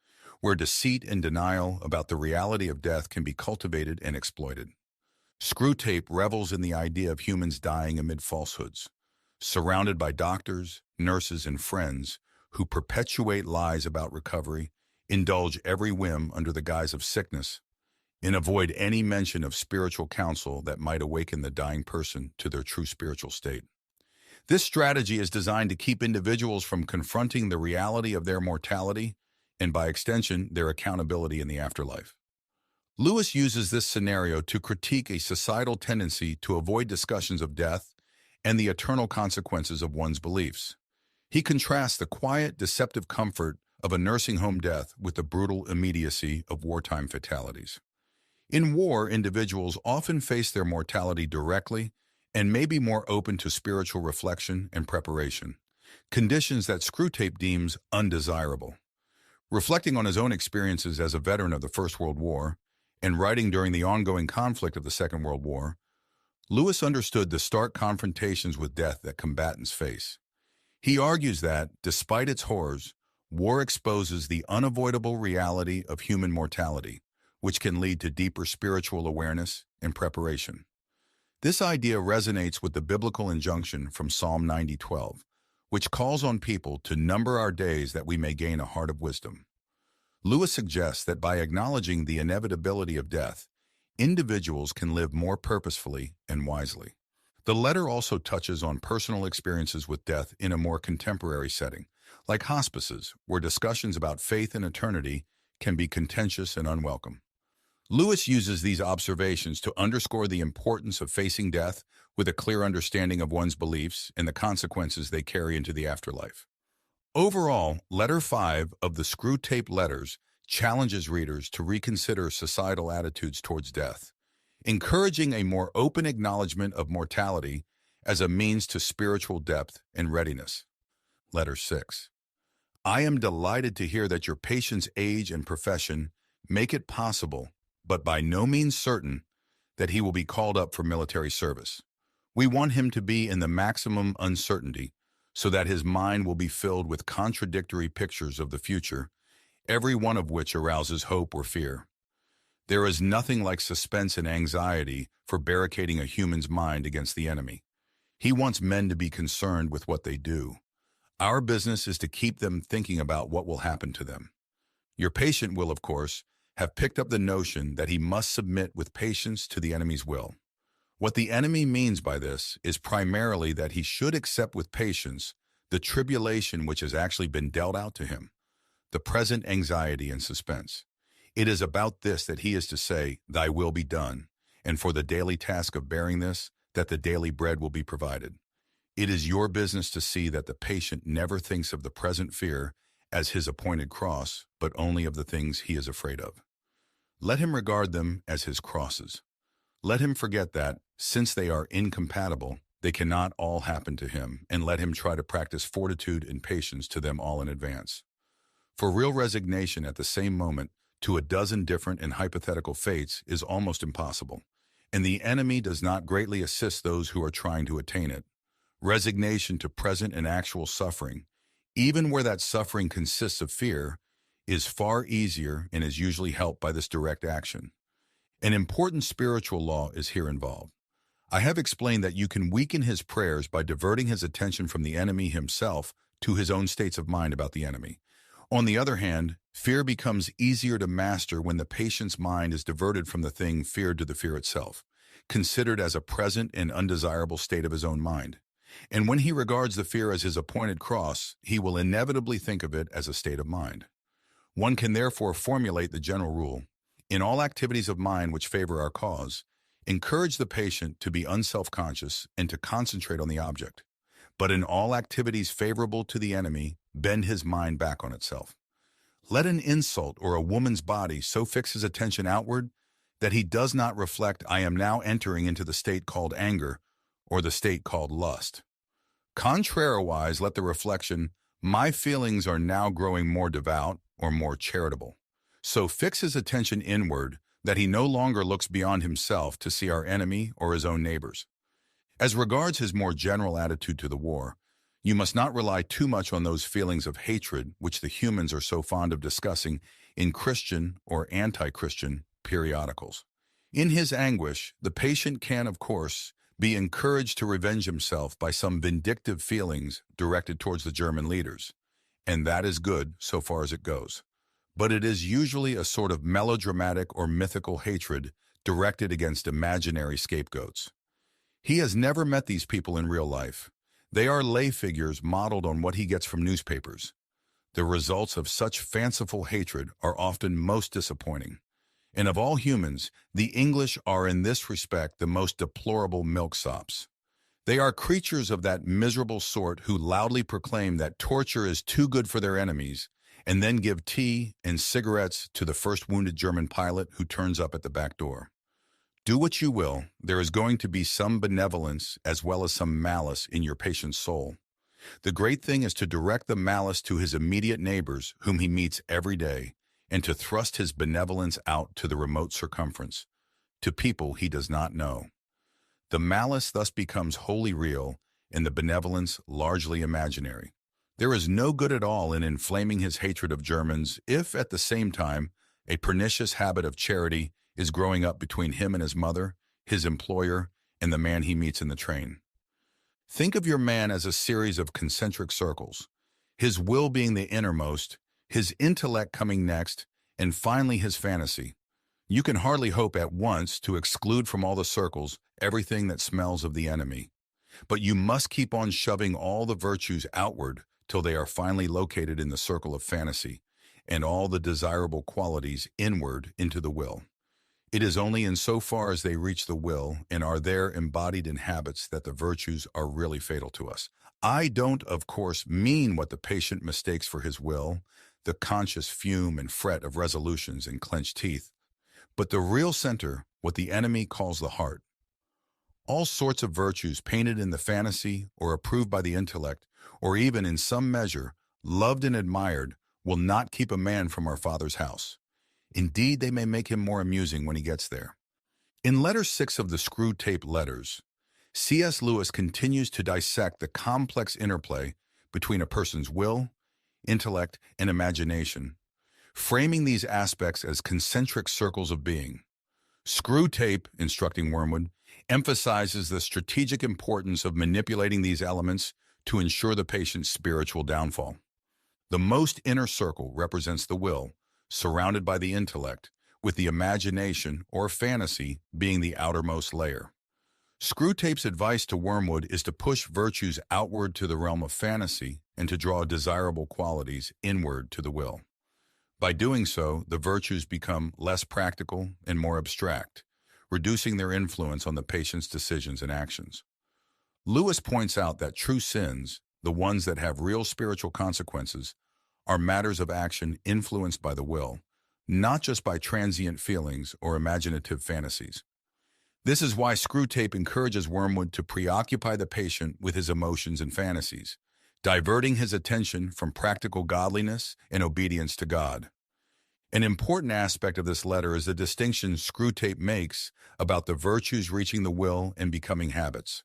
where deceit and denial about the reality of death can be cultivated and exploited. Screwtape revels in the idea of humans dying amid falsehoods, surrounded by doctors, nurses, and friends who perpetuate lies about recovery, indulge every whim under the guise of sickness, and avoid any mention of spiritual counsel that might awaken the dying person to their true spiritual state. This strategy is designed to keep individuals from confronting the reality of their mortality and, by extension, their accountability in the afterlife. Lewis uses this scenario to critique a societal tendency to avoid discussions of death and the eternal consequences of one's beliefs. He contrasts the quiet, deceptive comfort of a nursing home death with the brutal immediacy of wartime fatalities. In war, individuals often face their mortality directly and may be more open to spiritual reflection and preparation, conditions that Screwtape deems undesirable. Reflecting on his own experiences as a veteran of the First World War and writing during the ongoing conflict of the Second World War, Lewis understood the stark confrontations with death that combatants face. He argues that, despite its horrors, war exposes the unavoidable reality of human mortality, which can lead to deeper spiritual awareness and preparation. This idea resonates with the biblical injunction from Psalm 90:12, which calls on people to number our days that we may gain a heart of wisdom. Lewis suggests that by acknowledging the inevitability of death, individuals can live more purposefully and wisely. The letter also touches on personal experiences with death in a more contemporary setting, like hospices, where discussions about faith and eternity can be contentious and unwelcome. Lewis uses these observations to underscore the importance of facing death with a clear understanding of one's beliefs and the consequences they carry into the afterlife. Overall, Letter 5 of the Screwtape Letters challenges readers to reconsider societal attitudes towards death, encouraging a more open acknowledgement of mortality as a means to spiritual depth and readiness. Letter 6. I am delighted to hear that your patient's age and profession make it possible, but by no means certain, that he will be called up for military service. We want him to be in the maximum uncertainty so that his mind will be filled with contradictory pictures of the future, every one of which arouses hope or fear. There is nothing like suspense and anxiety for barricading a human's mind against the enemy. He wants men to be concerned with what they do. Our business is to keep them thinking about what will happen to them. Your patient will, of course, have picked up the notion that he must submit with patience to the enemy's will. What the enemy means by this is primarily that he should accept with patience the tribulation which has actually been dealt out to him, the present anxiety and suspense. It is about this that he is to say, "Thy will be done," and for the daily task of bearing this, that the daily bread will be provided. It is your business to see that the patient never thinks of the present fear as his appointed cross, but only of the things he is afraid of. Let him regard them as his crosses. Let him forget that, since they are incompatible, they cannot all happen to him, and let him try to practice fortitude and patience to them all in advance. For real resignation at the same moment to a dozen different and hypothetical fates is almost impossible, and the enemy does not greatly assist those who are trying to attain it. Resignation to present and actual suffering, even where that suffering consists of fear, is far easier and is usually helped by this direct action. An important spiritual law is here involved. I have explained that you can weaken his prayers by diverting his attention from the enemy himself to his own states of mind about the enemy. On the other hand, fear becomes easier to master when the patient's mind is diverted from the thing feared to the fear itself, considered as a present and undesirable state of his own mind. And when he regards the fear as his appointed cross, he will inevitably think of it as a state of mind. One can therefore formulate the general rule: in all activities of mind which favor our cause, encourage the patient to be unself-conscious and to concentrate on the object. But in all activities favorable to the enemy, bend his mind back on itself. Let an insult or a woman's body so fix his attention outward that he does not reflect, I am now entering into the state called anger or the state called lust. Contrariwise, let the reflection, my feelings are now growing more devout or more charitable, so fix his attention inward that he no longer looks beyond himself to see our enemy or his own neighbors. As regards his more general attitude to the war, you must not rely too much on those feelings of hatred which the humans are so fond of discussing in Christian or anti-Christian periodicals. In his anguish, the patient can, of course, be encouraged to revenge himself by some vindictive feelings directed towards the German leaders, and that is good so far as it goes. But it is usually a sort of melodramatic or mythical hatred directed against imaginary scapegoats. He has never met these people in real life. They are lay figures modeled on what he gets from newspapers. The results of such fanciful hatred are often most disappointing. And of all humans, the English are in this respect the most deplorable milksops. They are creatures of that miserable sort who loudly proclaim that torture is too good for their enemies, and then give tea and cigarettes to the first wounded German pilot who turns up at the back door. Do what you will, there is going to be some benevolence as well as some malice in your patient's soul. The great thing is to direct the malice to his immediate neighbors whom he meets every day, and to thrust his benevolence out to the remote circumference, to people he does not know. The malice thus becomes wholly real, and the benevolence largely imaginary. There is no good at all in inflaming his hatred of Germans if, at the same time, a pernicious habit of charity is growing up between him and his mother, his employer, and the man he meets in the train. Think of your man as a series of concentric circles, his will being the innermost, his intellect coming next, and finally his fantasy. You can hardly hope at once to exclude from all the circles everything that smells of the enemy. But you must keep on shoving all the virtues outward till they are finally located in the circle of fantasy, and all the desirable qualities inward into the will. It is only in so far as they reach the will and are there embodied in habits that the virtues are really fatal to us. I don't, of course, mean what the patient mistakes for his will, the conscious fume and fret of resolutions and clenched teeth, but the real center, what the enemy calls the heart. All sorts of virtues painted in the fantasy or approved by the intellect, or even in some measure, loved and admired, will not keep a man from our Father's house. Indeed, they may make him more amusing when he gets there. In letter 6 of the Screwtape Letters, C.S. Lewis continues to dissect the complex interplay between a person's will, intellect, and imagination, framing these aspects as concentric circles of being. Screwtape, instructing Wormwood, emphasizes the strategic importance of manipulating these elements to ensure the patient's spiritual downfall. The most inner circle represents the will, surrounded by the intellect, with the imagination or fantasy being the outermost layer. Screwtape's advice to Wormwood is to push virtues outward to the realm of fantasy and to draw desirable qualities inward to the will. By doing so, the virtues become less practical and more abstract, reducing their influence on the patient's decisions and actions. Lewis points out that true sins, the ones that have real spiritual consequences, are matters of action influenced by the will, not just by transient feelings or imaginative fantasies. This is why Screwtape encourages Wormwood to preoccupy the patient with his emotions and fantasies, diverting his attention from practical godliness and obedience to God. An important aspect of this letter is the distinction Screwtape makes about the virtues reaching the will and becoming habits.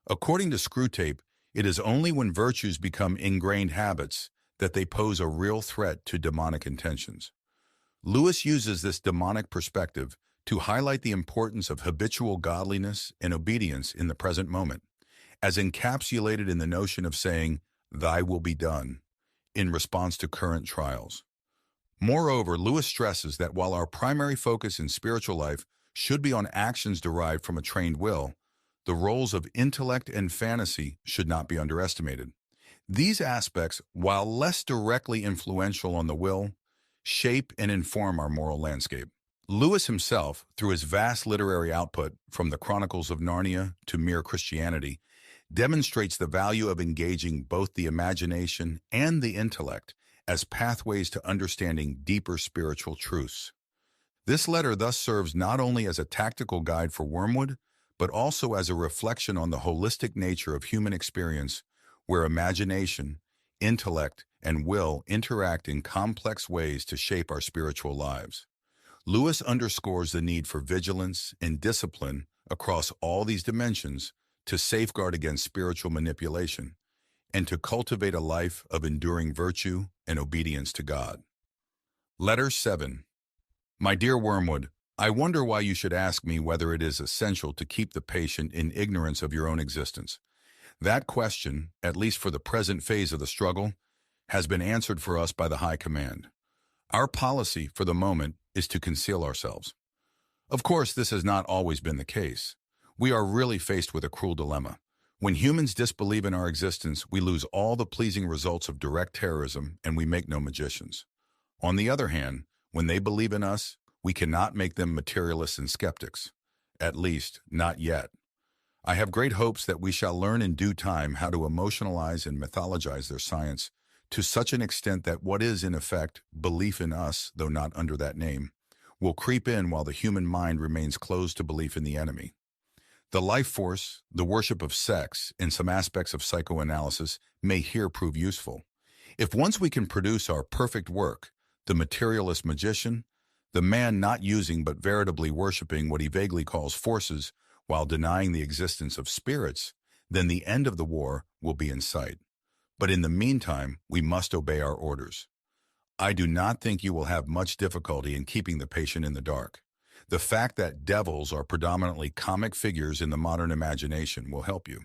According to Screwtape, it is only when virtues become ingrained habits that they pose a real threat to demonic intentions. Lewis uses this demonic perspective to highlight the importance of habitual godliness and obedience in the present moment, as encapsulated in the notion of saying, "Thy will be done," in response to current trials. Moreover, Lewis stresses that while our primary focus in spiritual life should be on actions derived from a trained will, the roles of intellect and fantasy should not be underestimated. These aspects, while less directly influential on the will, shape and inform our moral landscape. Lewis himself, through his vast literary output, from the Chronicles of Narnia to Mere Christianity, demonstrates the value of engaging both the imagination and the intellect as pathways to understanding deeper spiritual truths. This letter thus serves not only as a tactical guide for Wormwood, but also as a reflection on the holistic nature of human experience, where imagination, intellect, and will interact in complex ways to shape our spiritual lives. Lewis underscores the need for vigilance and discipline across all these dimensions to safeguard against spiritual manipulation and to cultivate a life of enduring virtue and obedience to God. Letter 7. My dear Wormwood, I wonder why you should ask me whether it is essential to keep the patient in ignorance of your own existence. That question, at least for the present phase of the struggle, has been answered for us by the High Command. Our policy, for the moment, is to conceal ourselves. Of course, this has not always been the case. We are really faced with a cruel dilemma. When humans disbelieve in our existence, we lose all the pleasing results of direct terrorism and we make no magicians. On the other hand, when they believe in us, we cannot make them materialists and skeptics. At least, not yet. I have great hopes that we shall learn in due time how to emotionalize and mythologize their science to such an extent that what is, in effect, belief in us, though not under that name, will creep in while the human mind remains closed to belief in the enemy. The life force, the worship of sex, and some aspects of psychoanalysis may here prove useful. If once we can produce our perfect work, the materialist magician, the man not using but veritably worshiping what he vaguely calls forces while denying the existence of spirits, then the end of the war will be in sight. But in the meantime, we must obey our orders. I do not think you will have much difficulty in keeping the patient in the dark. The fact that devils are predominantly comic figures in the modern imagination will help you.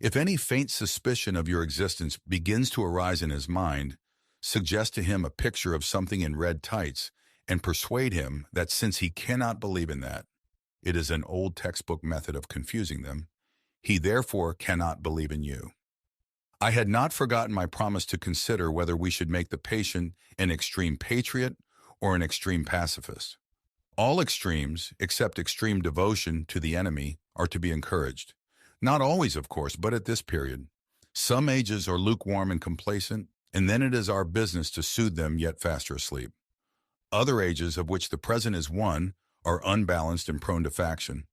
If any faint suspicion of your existence begins to arise in his mind, suggest to him a picture of something in red tights and persuade him that since he cannot believe in that, it is an old textbook method of confusing them, he therefore cannot believe in you. I had not forgotten my promise to consider whether we should make the patient an extreme patriot or an extreme pacifist. All extremes, except extreme devotion to the enemy, are to be encouraged. Not always, of course, but at this period. Some ages are lukewarm and complacent, and then it is our business to soothe them yet faster asleep. Other ages, of which the present is one, are unbalanced and prone to faction,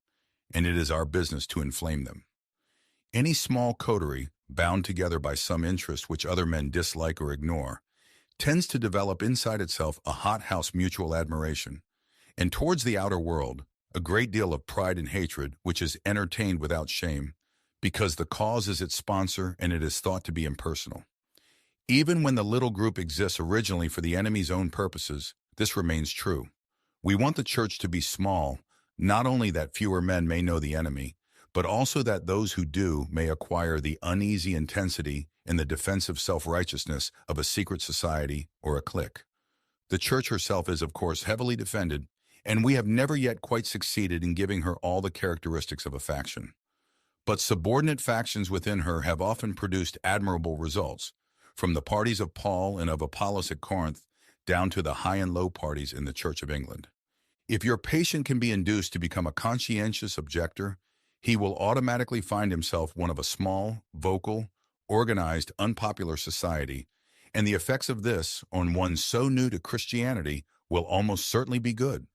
and it is our business to inflame them. Any small coterie, bound together by some interest which other men dislike or ignore, tends to develop inside itself a hothouse mutual admiration, and towards the outer world, a great deal of pride and hatred which is entertained without shame, because the cause is its sponsor and it is thought to be impersonal. Even when the little group exists originally for the enemy's own purposes, this remains true. We want the church to be small, not only that fewer men may know the enemy, but also that those who do may acquire the uneasy intensity and the defensive self-righteousness of a secret society or a clique. The church herself is, of course, heavily defended, and we have never yet quite succeeded in giving her all the characteristics of a faction. But subordinate factions within her have often produced admirable results, from the parties of Paul and of Apollos at Corinth down to the high and low parties in the Church of England. If your patient can be induced to become a conscientious objector, he will automatically find himself one of a small, vocal, organized, unpopular society, and the effects of this on one so new to Christianity will almost certainly be good.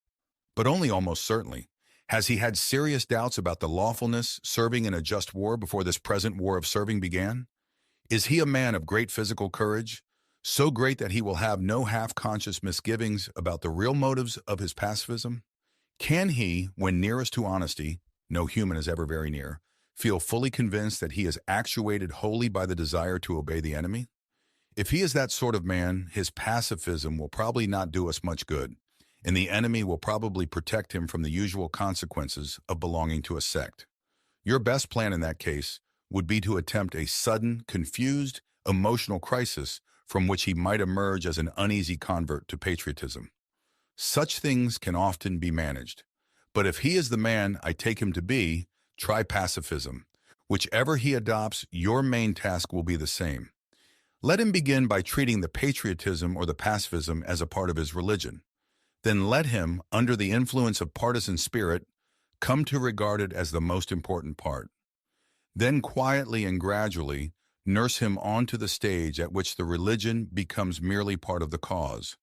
But only almost certainly. Has he had serious doubts about the lawfulness serving in a just war before this present war of serving began? Is he a man of great physical courage, so great that he will have no half-conscious misgivings about the real motives of his pacifism? Can he, when nearest to honesty, no human is ever very near, feel fully convinced that he is actuated wholly by the desire to obey the enemy? If he is that sort of man, his pacifism will probably not do us much good, and the enemy will probably protect him from the usual consequences of belonging to a sect. Your best plan in that case would be to attempt a sudden, confused, emotional crisis from which he might emerge as an uneasy convert to patriotism. Such things can often be managed. But if he is the man I take him to be, try pacifism. Whichever he adopts, your main task will be the same. Let him begin by treating the patriotism or the pacifism as a part of his religion. Then let him, under the influence of partisan spirit, come to regard it as the most important part. Then quietly and gradually nurse him onto the stage at which the religion becomes merely part of the cause,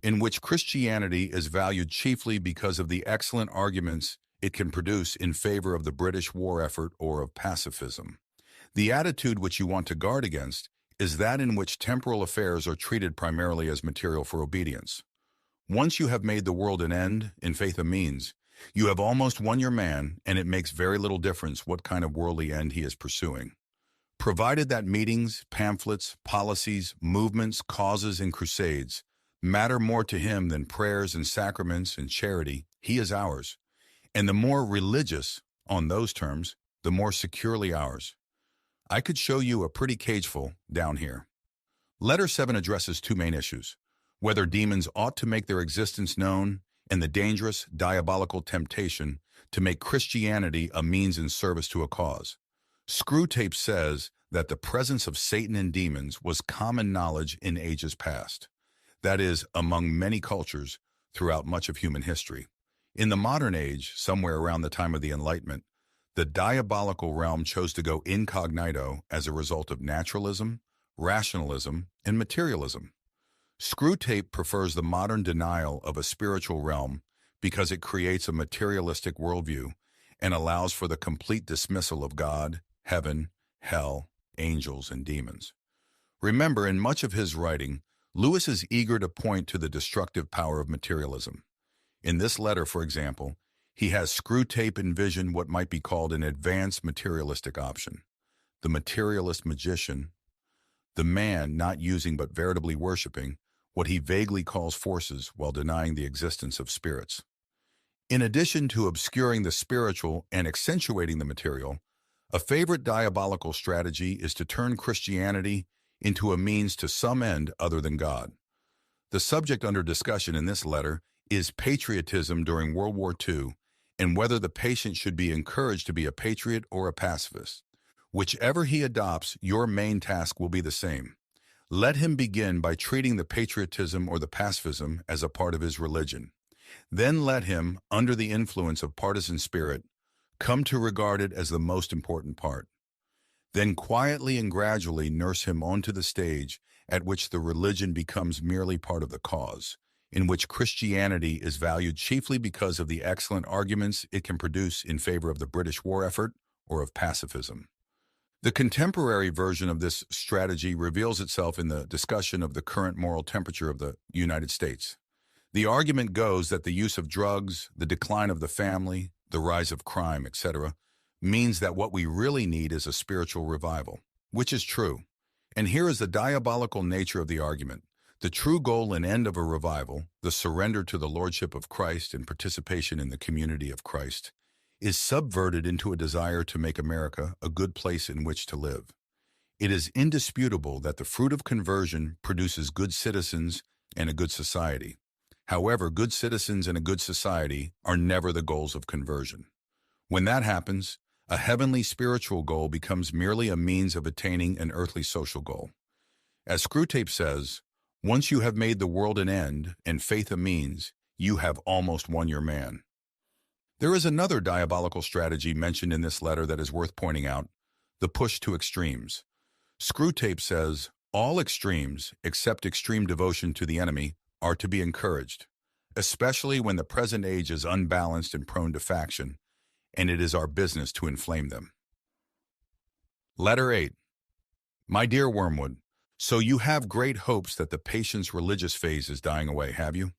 in which Christianity is valued chiefly because of the excellent arguments it can produce in favor of the British war effort or of pacifism. The attitude which you want to guard against is that in which temporal affairs are treated primarily as material for obedience. Once you have made the world an end, in faith a means, you have almost won your man, and it makes very little difference what kind of worldly end he is pursuing. Provided that meetings, pamphlets, policies, movements, causes, and crusades matter more to him than prayers and sacraments and charity, he is ours. And the more religious, on those terms, the more securely ours. I could show you a pretty cageful down here. Letter 7 addresses two main issues: whether demons ought to make their existence known, and the dangerous, diabolical temptation to make Christianity a means in service to a cause. Screwtape says that the presence of Satan and demons was common knowledge in ages past. That is, among many cultures throughout much of human history. In the modern age, somewhere around the time of the Enlightenment, the diabolical realm chose to go incognito as a result of naturalism, rationalism, and materialism. Screwtape prefers the modern denial of a spiritual realm because it creates a materialistic worldview and allows for the complete dismissal of God, heaven, hell, angels, and demons. Remember, in much of his writing, Lewis is eager to point to the destructive power of materialism. In this letter, for example, he has Screwtape envision what might be called an advanced materialistic option. The materialist magician, the man not using but veritably worshiping what he vaguely calls forces while denying the existence of spirits. In addition to obscuring the spiritual and accentuating the material, a favorite diabolical strategy is to turn Christianity into a means to some end other than God. The subject under discussion in this letter is patriotism during World War II and whether the patient should be encouraged to be a patriot or a pacifist. Whichever he adopts, your main task will be the same. Let him begin by treating the patriotism or the pacifism as a part of his religion. Then let him, under the influence of partisan spirit, come to regard it as the most important part. Then quietly and gradually nurse him onto the stage at which the religion becomes merely part of the cause, in which Christianity is valued chiefly because of the excellent arguments it can produce in favor of the British war effort or of pacifism. The contemporary version of this strategy reveals itself in the discussion of the current moral temperature of the United States. The argument goes that the use of drugs, the decline of the family, the rise of crime, etc., means that what we really need is a spiritual revival, which is true. And here is the diabolical nature of the argument. The true goal and end of a revival, the surrender to the lordship of Christ and participation in the community of Christ, is subverted into a desire to make America a good place in which to live. It is indisputable that the fruit of conversion produces good citizens and a good society. However, good citizens and a good society are never the goals of conversion. When that happens, a heavenly spiritual goal becomes merely a means of attaining an earthly social goal. As Screwtape says, once you have made the world an end and faith a means, you have almost won your man. There is another diabolical strategy mentioned in this letter that is worth pointing out, the push to extremes. Screwtape says, all extremes, except extreme devotion to the enemy, are to be encouraged, especially when the present age is unbalanced and prone to faction, and it is our business to inflame them. Letter 8. My dear Wormwood, so you have great hopes that the patient's religious phase is dying away, have you?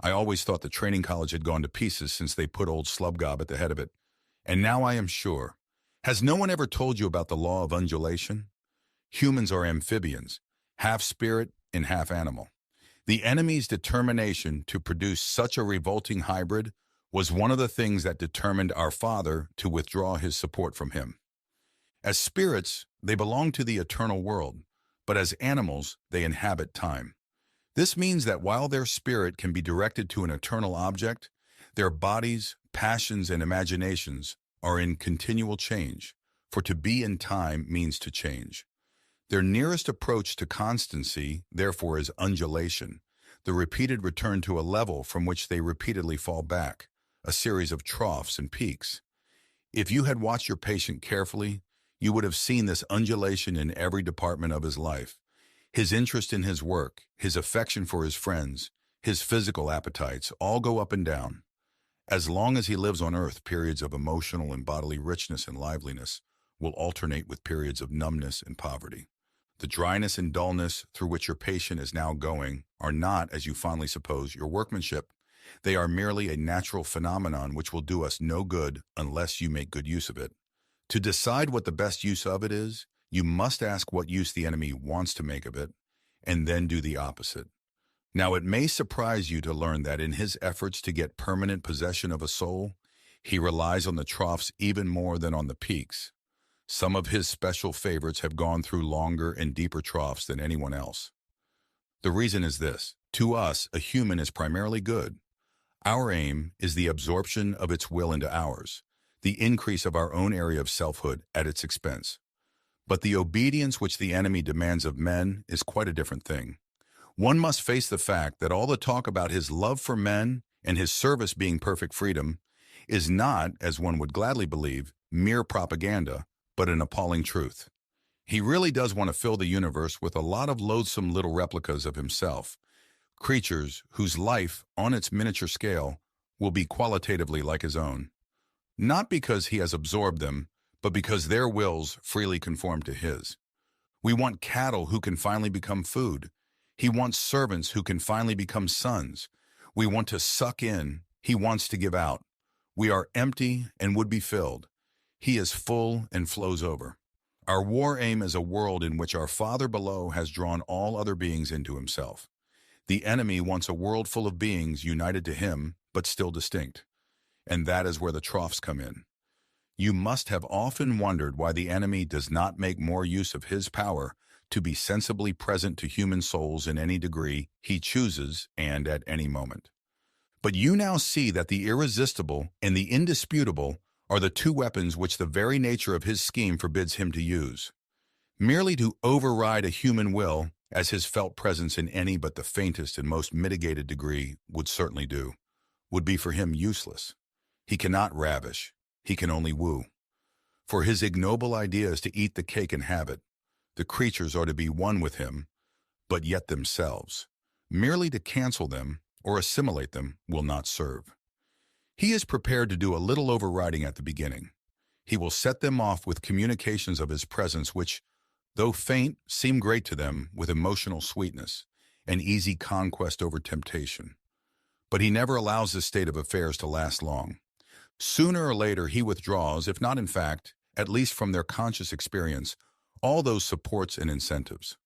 I always thought the training college had gone to pieces since they put old Slubgob at the head of it. And now I am sure. Has no one ever told you about the law of undulation? Humans are amphibians, half spirit and half animal. The enemy's determination to produce such a revolting hybrid was one of the things that determined our Father to withdraw his support from him. As spirits, they belong to the eternal world, but as animals, they inhabit time. This means that while their spirit can be directed to an eternal object, their bodies, passions, and imaginations are in continual change, for to be in time means to change. Their nearest approach to constancy, therefore, is undulation, the repeated return to a level from which they repeatedly fall back, a series of troughs and peaks. If you had watched your patient carefully, you would have seen this undulation in every department of his life. His interest in his work, his affection for his friends, his physical appetites all go up and down. As long as he lives on earth, periods of emotional and bodily richness and liveliness will alternate with periods of numbness and poverty. The dryness and dullness through which your patient is now going are not, as you fondly suppose, your workmanship. They are merely a natural phenomenon which will do us no good unless you make good use of it. To decide what the best use of it is, you must ask what use the enemy wants to make of it, and then do the opposite. Now, it may surprise you to learn that in his efforts to get permanent possession of a soul, he relies on the troughs even more than on the peaks. Some of his special favorites have gone through longer and deeper troughs than anyone else. The reason is this. To us, a human is primarily good. Our aim is the absorption of its will into ours, the increase of our own area of selfhood at its expense. But the obedience which the enemy demands of men is quite a different thing. One must face the fact that all the talk about his love for men and his service being perfect freedom is not, as one would gladly believe, mere propaganda, but an appalling truth. He really does want to fill the universe with a lot of loathsome little replicas of himself, creatures whose life, on its miniature scale, will be qualitatively like his own. Not because he has absorbed them, but because their wills freely conform to his. We want cattle who can finally become food. He wants servants who can finally become sons. We want to suck in. He wants to give out. We are empty and would be filled. He is full and flows over. Our war aim is a world in which our Father below has drawn all other beings into himself. The enemy wants a world full of beings united to him, but still distinct. And that is where the troughs come in. You must have often wondered why the enemy does not make more use of his power to be sensibly present to human souls in any degree he chooses and at any moment. But you now see that the irresistible and the indisputable are the two weapons which the very nature of his scheme forbids him to use. Merely to override a human will, as his felt presence in any but the faintest and most mitigated degree would certainly do, would be for him useless. He cannot ravish. He can only woo. For his ignoble idea is to eat the cake and have it. The creatures are to be one with him, but yet themselves. Merely to cancel them or assimilate them will not serve. He is prepared to do a little overriding at the beginning. He will set them off with communications of his presence which, though faint, seem great to them with emotional sweetness, an easy conquest over temptation. But he never allows this state of affairs to last long. Sooner or later he withdraws, if not in fact, at least from their conscious experience, all those supports and incentives.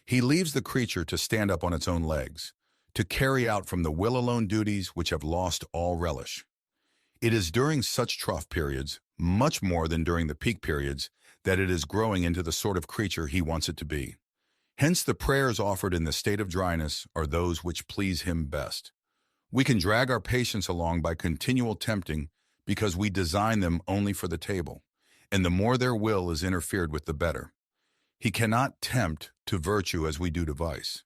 He leaves the creature to stand up on its own legs, to carry out from the will alone duties which have lost all relish. It is during such trough periods, much more than during the peak periods, that it is growing into the sort of creature he wants it to be. Hence the prayers offered in the state of dryness are those which please him best. We can drag our patients along by continual tempting because we design them only for the table, and the more their will is interfered with, the better. He cannot tempt to virtue as we do to vice.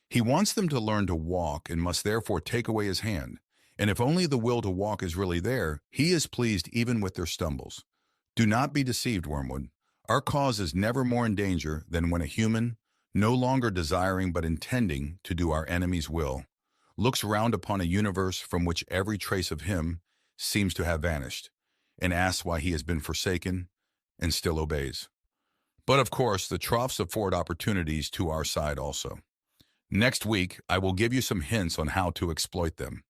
He wants them to learn to walk and must therefore take away his hand. And if only the will to walk is really there, he is pleased even with their stumbles. Do not be deceived, Wormwood. Our cause is never more in danger than when a human, no longer desiring but intending to do our enemy's will, looks round upon a universe from which every trace of him seems to have vanished, and asks why he has been forsaken, and still obeys. But of course, the troughs afford opportunities to our side also. Next week, I will give you some hints on how to exploit them.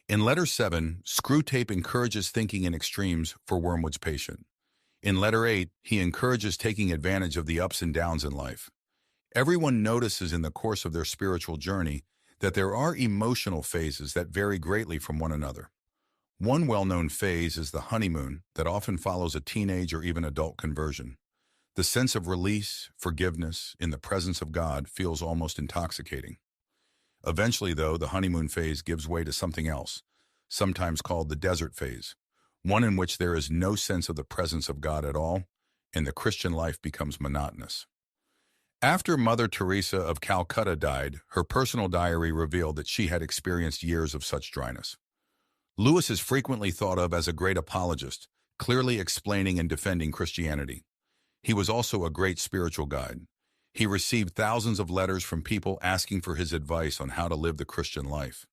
In Letter 7, Screwtape encourages thinking in extremes for Wormwood's patient. In Letter 8, he encourages taking advantage of the ups and downs in life. Everyone notices in the course of their spiritual journey that there are emotional phases that vary greatly from one another. One well-known phase is the honeymoon that often follows a teenage or even adult conversion. The sense of release, forgiveness, in the presence of God feels almost intoxicating. Eventually, though, the honeymoon phase gives way to something else, sometimes called the desert phase, one in which there is no sense of the presence of God at all, and the Christian life becomes monotonous. After Mother Teresa of Calcutta died, her personal diary revealed that she had experienced years of such dryness. Lewis is frequently thought of as a great apologist, clearly explaining and defending Christianity. He was also a great spiritual guide. He received thousands of letters from people asking for his advice on how to live the Christian life.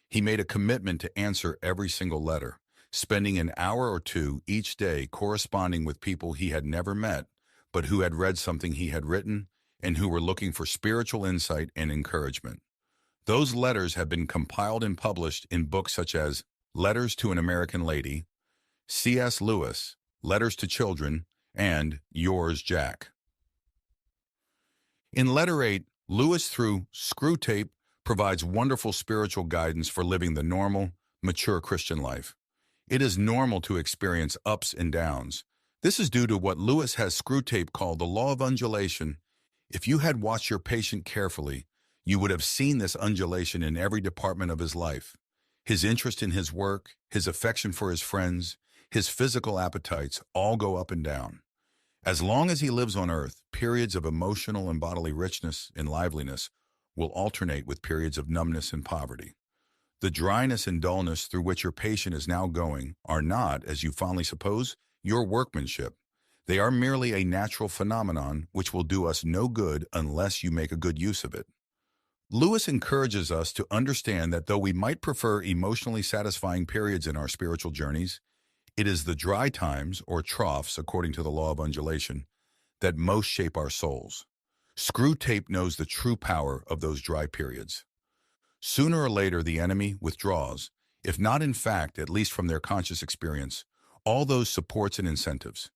He made a commitment to answer every single letter, spending an hour or two each day corresponding with people he had never met, but who had read something he had written and who were looking for spiritual insight and encouragement. Those letters have been compiled and published in books such as Letters to an American Lady, C.S. Lewis, Letters to Children, and Yours, Jack. In Letter 8, Lewis, through Screwtape, provides wonderful spiritual guidance for living the normal, mature Christian life. It is normal to experience ups and downs. This is due to what Lewis has Screwtape called the law of undulation. If you had watched your patient carefully, you would have seen this undulation in every department of his life. His interest in his work, his affection for his friends, his physical appetites all go up and down. As long as he lives on earth, periods of emotional and bodily richness and liveliness will alternate with periods of numbness and poverty. The dryness and dullness through which your patient is now going are not, as you fondly suppose, your workmanship. They are merely a natural phenomenon which will do us no good unless you make a good use of it. Lewis encourages us to understand that though we might prefer emotionally satisfying periods in our spiritual journeys, it is the dry times, or troughs, according to the law of undulation, that most shape our souls. Screwtape knows the true power of those dry periods. Sooner or later, the enemy withdraws, if not in fact, at least from their conscious experience, all those supports and incentives.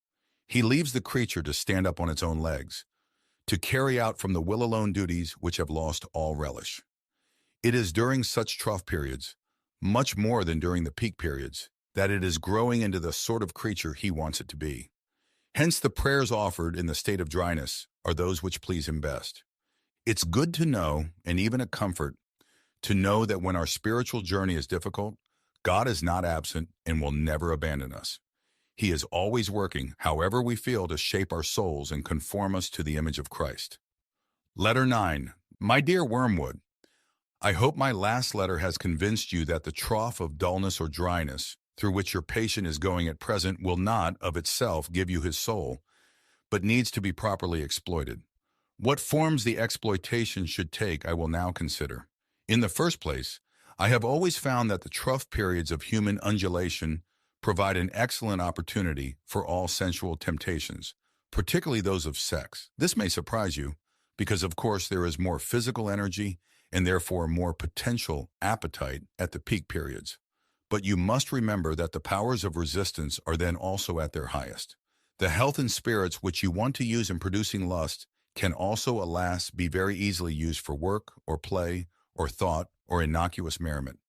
He leaves the creature to stand up on its own legs, to carry out from the will alone duties which have lost all relish. It is during such trough periods, much more than during the peak periods, that it is growing into the sort of creature he wants it to be. Hence the prayers offered in the state of dryness are those which please him best. It's good to know, and even a comfort, to know that when our spiritual journey is difficult, God is not absent and will never abandon us. He is always working, however we feel, to shape our souls and conform us to the image of Christ. Letter 9. My dear Wormwood, I hope my last letter has convinced you that the trough of dullness or dryness through which your patient is going at present will not, of itself, give you his soul, but needs to be properly exploited. What forms the exploitation should take, I will now consider. In the first place, I have always found that the trough periods of human undulation provide an excellent opportunity for all sensual temptations, particularly those of sex. This may surprise you, because of course there is more physical energy and therefore more potential appetite at the peak periods. But you must remember that the powers of resistance are then also at their highest. The health and spirits which you want to use in producing lust can also, alas, be very easily used for work or play or thought or innocuous merriment.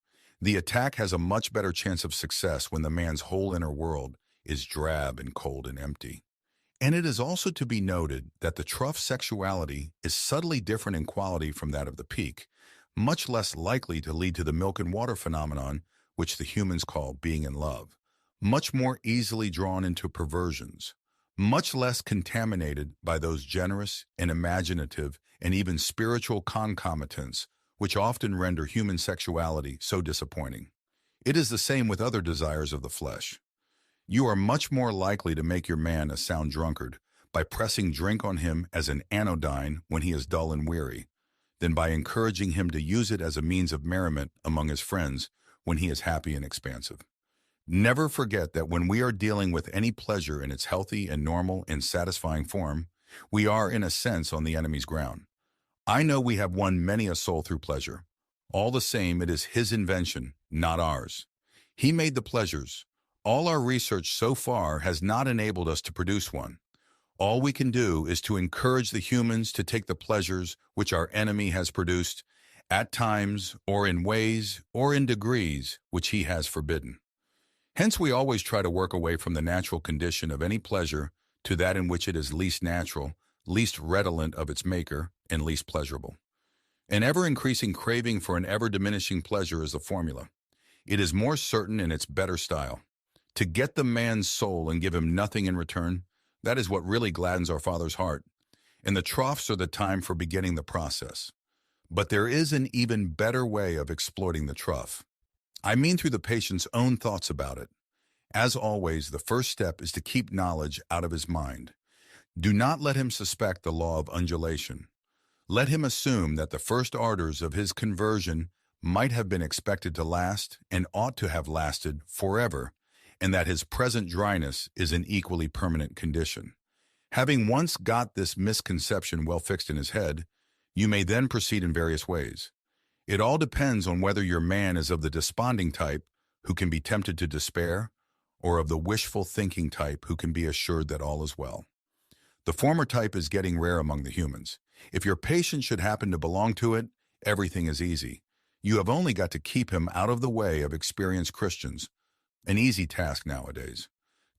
The attack has a much better chance of success when the man's whole inner world is drab and cold and empty. And it is also to be noted that the trough sexuality is subtly different in quality from that of the peak, much less likely to lead to the milk and water phenomenon which the humans call being in love, much more easily drawn into perversions, much less contaminated by those generous and imaginative and even spiritual concomitants which often render human sexuality so disappointing. It is the same with other desires of the flesh. You are much more likely to make your man a sound drunkard by pressing drink on him as an anodyne when he is dull and weary, than by encouraging him to use it as a means of merriment among his friends when he is happy and expansive. Never forget that when we are dealing with any pleasure in its healthy and normal and satisfying form, we are, in a sense, on the enemy's ground. I know we have won many a soul through pleasure. All the same, it is his invention, not ours. He made the pleasures. All our research so far has not enabled us to produce one. All we can do is to encourage the humans to take the pleasures which our enemy has produced, at times, or in ways, or in degrees, which he has forbidden. Hence, we always try to work away from the natural condition of any pleasure to that in which it is least natural, least redolent of its maker, and least pleasurable. An ever-increasing craving for an ever-diminishing pleasure is the formula. It is more certain in its better style. To get the man's soul and give him nothing in return, that is what really gladdens our Father's heart. And the troughs are the time for beginning the process. But there is an even better way of exploiting the trough. I mean through the patient's own thoughts about it. As always, the first step is to keep knowledge out of his mind. Do not let him suspect the law of undulation. Let him assume that the first ardors of his conversion might have been expected to last and ought to have lasted forever, and that his present dryness is an equally permanent condition. Having once got this misconception well fixed in his head, you may then proceed in various ways. It all depends on whether your man is of the desponding type, who can be tempted to despair, or of the wishful thinking type, who can be assured that all is well. The former type is getting rare among the humans. If your patient should happen to belong to it, everything is easy. You have only got to keep him out of the way of experienced Christians, an easy task nowadays,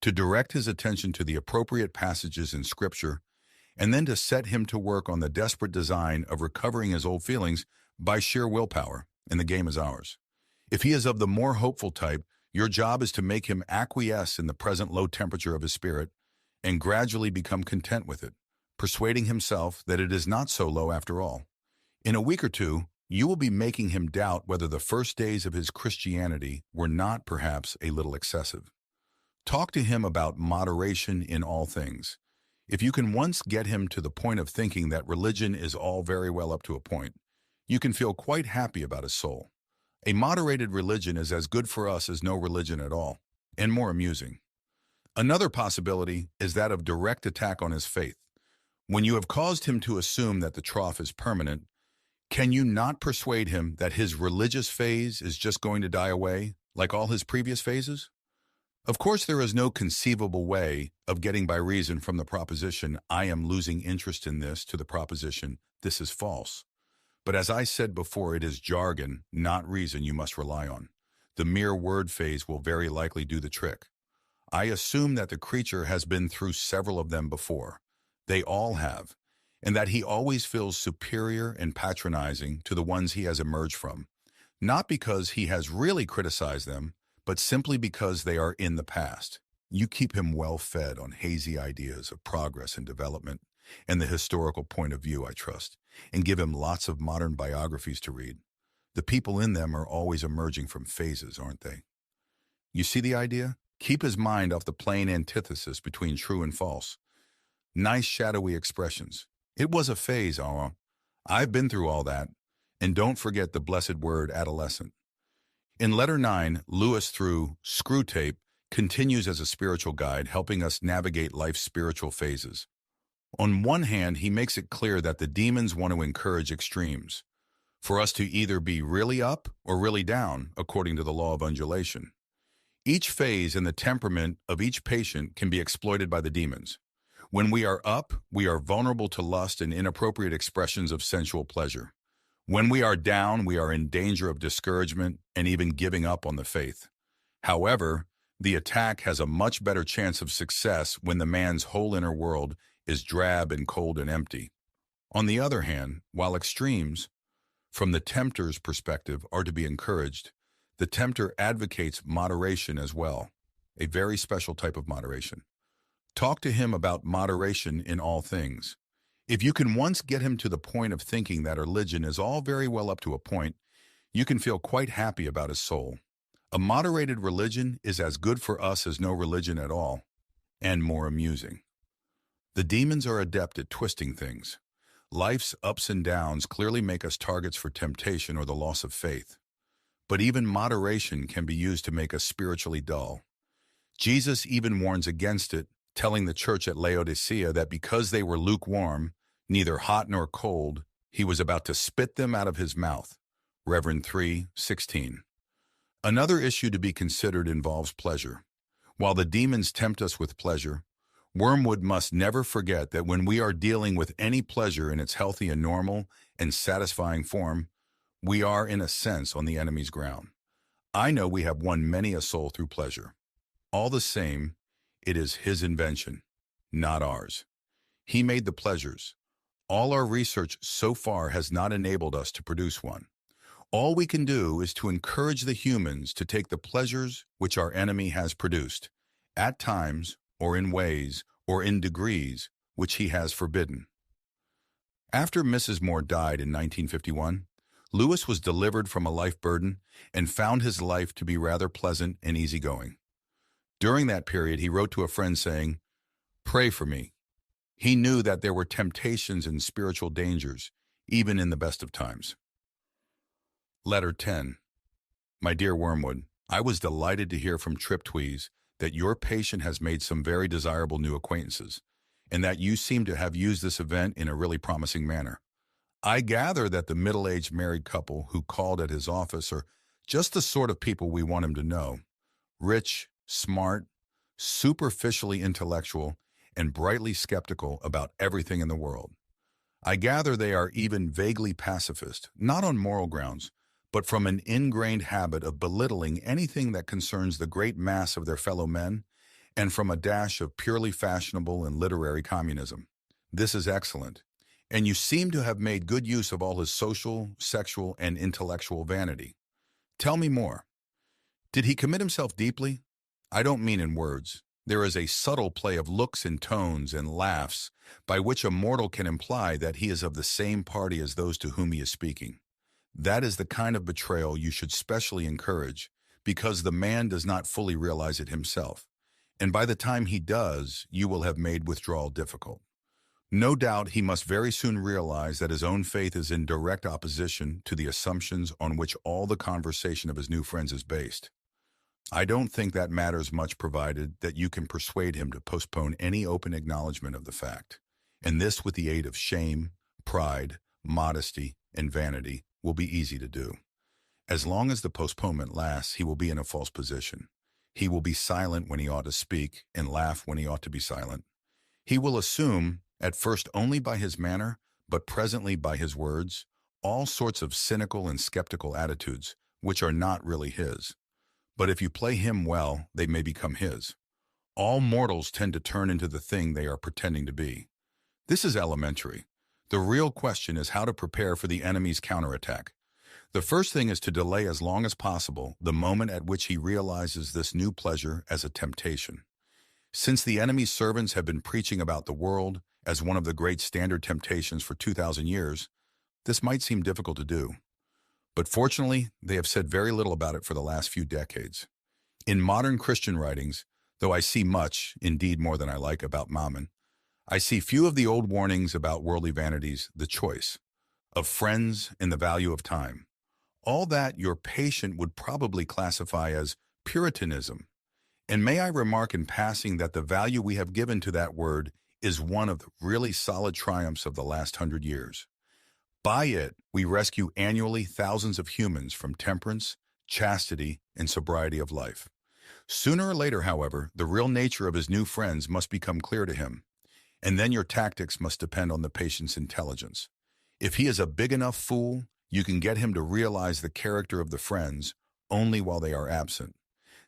to direct his attention to the appropriate passages in Scripture, and then to set him to work on the desperate design of recovering his old feelings by sheer willpower, and the game is ours. If he is of the more hopeful type, your job is to make him acquiesce in the present low temperature of his spirit and gradually become content with it, persuading himself that it is not so low after all. In a week or two, you will be making him doubt whether the first days of his Christianity were not perhaps a little excessive. Talk to him about moderation in all things. If you can once get him to the point of thinking that religion is all very well up to a point, you can feel quite happy about his soul. A moderated religion is as good for us as no religion at all, and more amusing. Another possibility is that of direct attack on his faith. When you have caused him to assume that the trough is permanent, can you not persuade him that his religious phase is just going to die away, like all his previous phases? Of course, there is no conceivable way of getting by reason from the proposition, I am losing interest in this, to the proposition, this is false. But as I said before, it is jargon, not reason, you must rely on. The mere word phase will very likely do the trick. I assume that the creature has been through several of them before. They all have, and that he always feels superior and patronizing to the ones he has emerged from, not because he has really criticized them, but simply because they are in the past. You keep him well fed on hazy ideas of progress and development and the historical point of view, I trust, and give him lots of modern biographies to read. The people in them are always emerging from phases, aren't they? You see the idea? Keep his mind off the plain antithesis between true and false. Nice shadowy expressions. It was a phase, I've been through all that. And don't forget the blessed word adolescent. In Letter 9, Lewis, through Screwtape, continues as a spiritual guide, helping us navigate life's spiritual phases. On one hand, he makes it clear that the demons want to encourage extremes, for us to either be really up or really down, according to the law of undulation. Each phase and the temperament of each patient can be exploited by the demons. When we are up, we are vulnerable to lust and inappropriate expressions of sensual pleasure. When we are down, we are in danger of discouragement and even giving up on the faith. However, the attack has a much better chance of success when the man's whole inner world is drab and cold and empty. On the other hand, while extremes, from the tempter's perspective, are to be encouraged, the tempter advocates moderation as well, a very special type of moderation. Talk to him about moderation in all things. If you can once get him to the point of thinking that religion is all very well up to a point, you can feel quite happy about his soul. A moderated religion is as good for us as no religion at all, and more amusing. The demons are adept at twisting things. Life's ups and downs clearly make us targets for temptation or the loss of faith. But even moderation can be used to make us spiritually dull. Jesus even warns against it, telling the church at Laodicea that because they were lukewarm, neither hot nor cold, he was about to spit them out of his mouth. Reverend 3:16. Another issue to be considered involves pleasure. While the demons tempt us with pleasure, Wormwood must never forget that when we are dealing with any pleasure in its healthy and normal and satisfying form, we are, in a sense, on the enemy's ground. I know we have won many a soul through pleasure. All the same, it is his invention, not ours. He made the pleasures. All our research so far has not enabled us to produce one. All we can do is to encourage the humans to take the pleasures which our enemy has produced, at times, or in ways, or in degrees, which he has forbidden. After Mrs. Moore died in 1951, Lewis was delivered from a life burden and found his life to be rather pleasant and easygoing. During that period, he wrote to a friend saying, "Pray for me." He knew that there were temptations and spiritual dangers, even in the best of times. Letter 10. My dear Wormwood, I was delighted to hear from Triptweeze that your patient has made some very desirable new acquaintances, and that you seem to have used this event in a really promising manner. I gather that the middle-aged married couple who called at his office are just the sort of people we want him to know. Rich, smart, superficially intellectual, and brightly skeptical about everything in the world. I gather they are even vaguely pacifist, not on moral grounds, but from an ingrained habit of belittling anything that concerns the great mass of their fellow men, and from a dash of purely fashionable and literary communism. This is excellent, and you seem to have made good use of all his social, sexual, and intellectual vanity. Tell me more. Did he commit himself deeply? I don't mean in words. There is a subtle play of looks and tones and laughs by which a mortal can imply that he is of the same party as those to whom he is speaking. That is the kind of betrayal you should specially encourage, because the man does not fully realize it himself, and by the time he does, you will have made withdrawal difficult. No doubt he must very soon realize that his own faith is in direct opposition to the assumptions on which all the conversation of his new friends is based. I don't think that matters much, provided that you can persuade him to postpone any open acknowledgement of the fact, and this with the aid of shame, pride, modesty, and vanity will be easy to do. As long as the postponement lasts, he will be in a false position. He will be silent when he ought to speak and laugh when he ought to be silent. He will assume, at first only by his manner, but presently by his words, all sorts of cynical and skeptical attitudes, which are not really his. But if you play him well, they may become his. All mortals tend to turn into the thing they are pretending to be. This is elementary. The real question is how to prepare for the enemy's counterattack. The first thing is to delay as long as possible the moment at which he realizes this new pleasure as a temptation. Since the enemy's servants have been preaching about the world as one of the great standard temptations for 2,000 years, this might seem difficult to do. But fortunately, they have said very little about it for the last few decades. In modern Christian writings, though I see much, indeed more than I like, about Mammon, I see few of the old warnings about worldly vanities, the choice of friends, and the value of time. All that your patient would probably classify as Puritanism. And may I remark in passing that the value we have given to that word is one of the really solid triumphs of the last 100 years. By it, we rescue annually thousands of humans from temperance, chastity, and sobriety of life. Sooner or later, however, the real nature of his new friends must become clear to him, and then your tactics must depend on the patient's intelligence. If he is a big enough fool, you can get him to realize the character of the friends only while they are absent.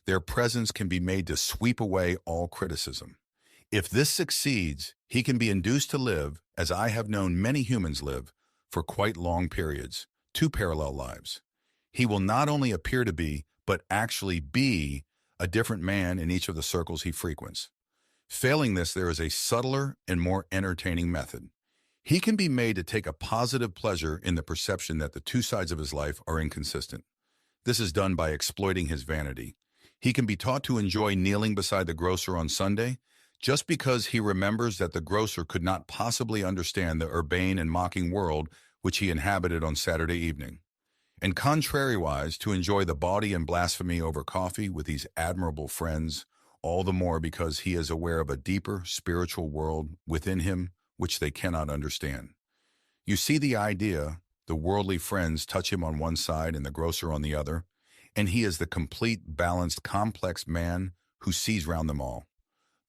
Their presence can be made to sweep away all criticism. If this succeeds, he can be induced to live, as I have known many humans live, for quite long periods, 2 parallel lives. He will not only appear to be, but actually be, a different man in each of the circles he frequents. Failing this, there is a subtler and more entertaining method. He can be made to take a positive pleasure in the perception that the two sides of his life are inconsistent. This is done by exploiting his vanity. He can be taught to enjoy kneeling beside the grocer on Sunday just because he remembers that the grocer could not possibly understand the urbane and mocking world which he inhabited on Saturday evening. And contrariwise, to enjoy the bawdy and blasphemy over coffee with these admirable friends, all the more because he is aware of a deeper spiritual world within him which they cannot understand. You see the idea. The worldly friends touch him on one side and the grocer on the other, and he is the complete, balanced, complex man who sees round them all.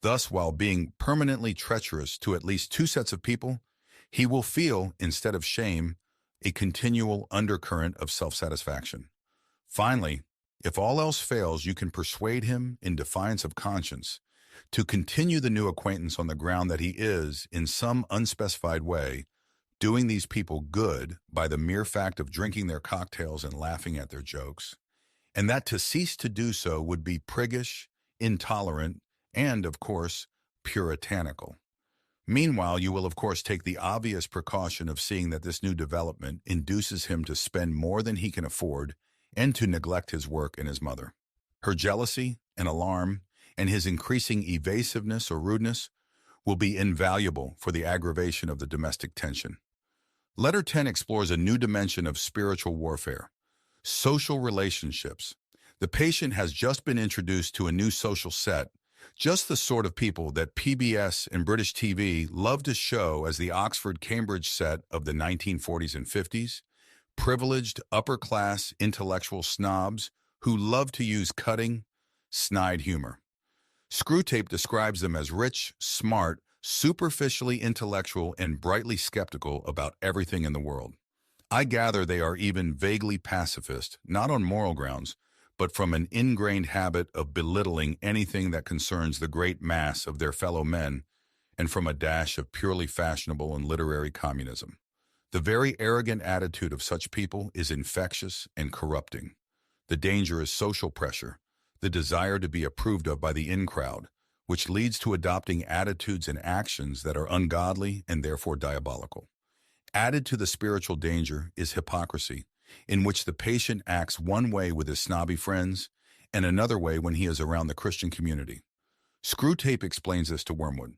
Thus, while being permanently treacherous to at least two sets of people, he will feel, instead of shame, a continual undercurrent of self-satisfaction. Finally, if all else fails, you can persuade him, in defiance of conscience, to continue the new acquaintance on the ground that he is, in some unspecified way, doing these people good by the mere fact of drinking their cocktails and laughing at their jokes, and that to cease to do so would be priggish, intolerant, and, of course, puritanical. Meanwhile, you will of course take the obvious precaution of seeing that this new development induces him to spend more than he can afford and to neglect his work and his mother. Her jealousy and alarm and his increasing evasiveness or rudeness will be invaluable for the aggravation of the domestic tension. Letter 10 explores a new dimension of spiritual warfare, social relationships. The patient has just been introduced to a new social set, just the sort of people that PBS and British TV love to show as the Oxford-Cambridge set of the 1940s and 50s, privileged, upper-class, intellectual snobs who love to use cutting, snide humor. Screwtape describes them as rich, smart, superficially intellectual, and brightly skeptical about everything in the world. I gather they are even vaguely pacifist, not on moral grounds, but from an ingrained habit of belittling anything that concerns the great mass of their fellow men, and from a dash of purely fashionable and literary communism. The very arrogant attitude of such people is infectious and corrupting. The danger is social pressure, the desire to be approved of by the in-crowd, which leads to adopting attitudes and actions that are ungodly and therefore diabolical. Added to the spiritual danger is hypocrisy, in which the patient acts one way with his snobby friends and another way when he is around the Christian community. Screwtape explains this to Wormwood.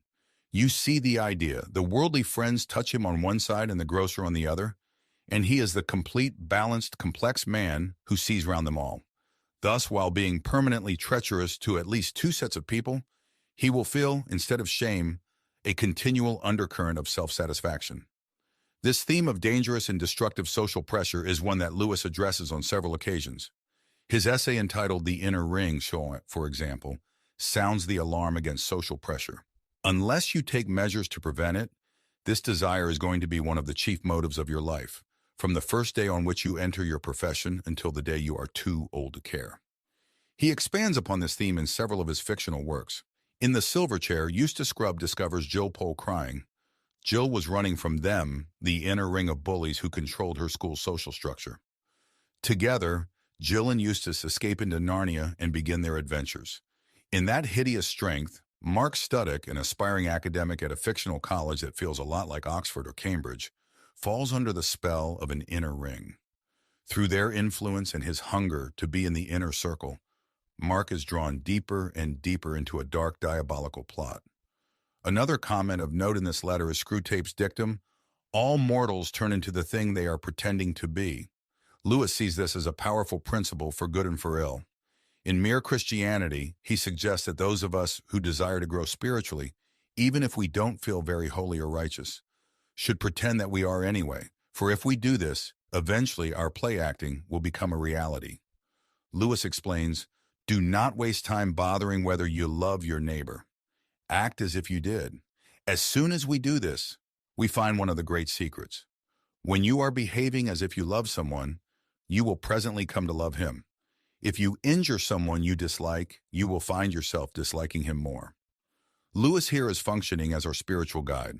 You see the idea. The worldly friends touch him on one side and the grocer on the other, and he is the complete, balanced, complex man who sees round them all. Thus, while being permanently treacherous to at least two sets of people, he will feel, instead of shame, a continual undercurrent of self-satisfaction. This theme of dangerous and destructive social pressure is one that Lewis addresses on several occasions. His essay entitled The Inner Ring, for example, sounds the alarm against social pressure. Unless you take measures to prevent it, this desire is going to be one of the chief motives of your life, from the first day on which you enter your profession until the day you are too old to care. He expands upon this theme in several of his fictional works. In The Silver Chair, Eustace Scrubb discovers Jill Pole crying. Jill was running from them, the inner ring of bullies who controlled her school's social structure. Together, Jill and Eustace escape into Narnia and begin their adventures. In that hideous strength, Mark Studdock, an aspiring academic at a fictional college that feels a lot like Oxford or Cambridge, falls under the spell of an inner ring. Through their influence and his hunger to be in the inner circle, Mark is drawn deeper and deeper into a dark, diabolical plot. Another comment of note in this letter is Screwtape's dictum, all mortals turn into the thing they are pretending to be. Lewis sees this as a powerful principle for good and for ill. In Mere Christianity, he suggests that those of us who desire to grow spiritually, even if we don't feel very holy or righteous, should pretend that we are anyway, for if we do this, eventually our play acting will become a reality. Lewis explains, do not waste time bothering whether you love your neighbor. Act as if you did. As soon as we do this, we find one of the great secrets. When you are behaving as if you love someone, you will presently come to love him. If you injure someone you dislike, you will find yourself disliking him more. Lewis here is functioning as our spiritual guide.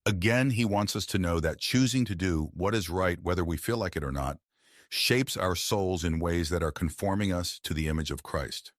Again, he wants us to know that choosing to do what is right, whether we feel like it or not, shapes our souls in ways that are conforming us to the image of Christ.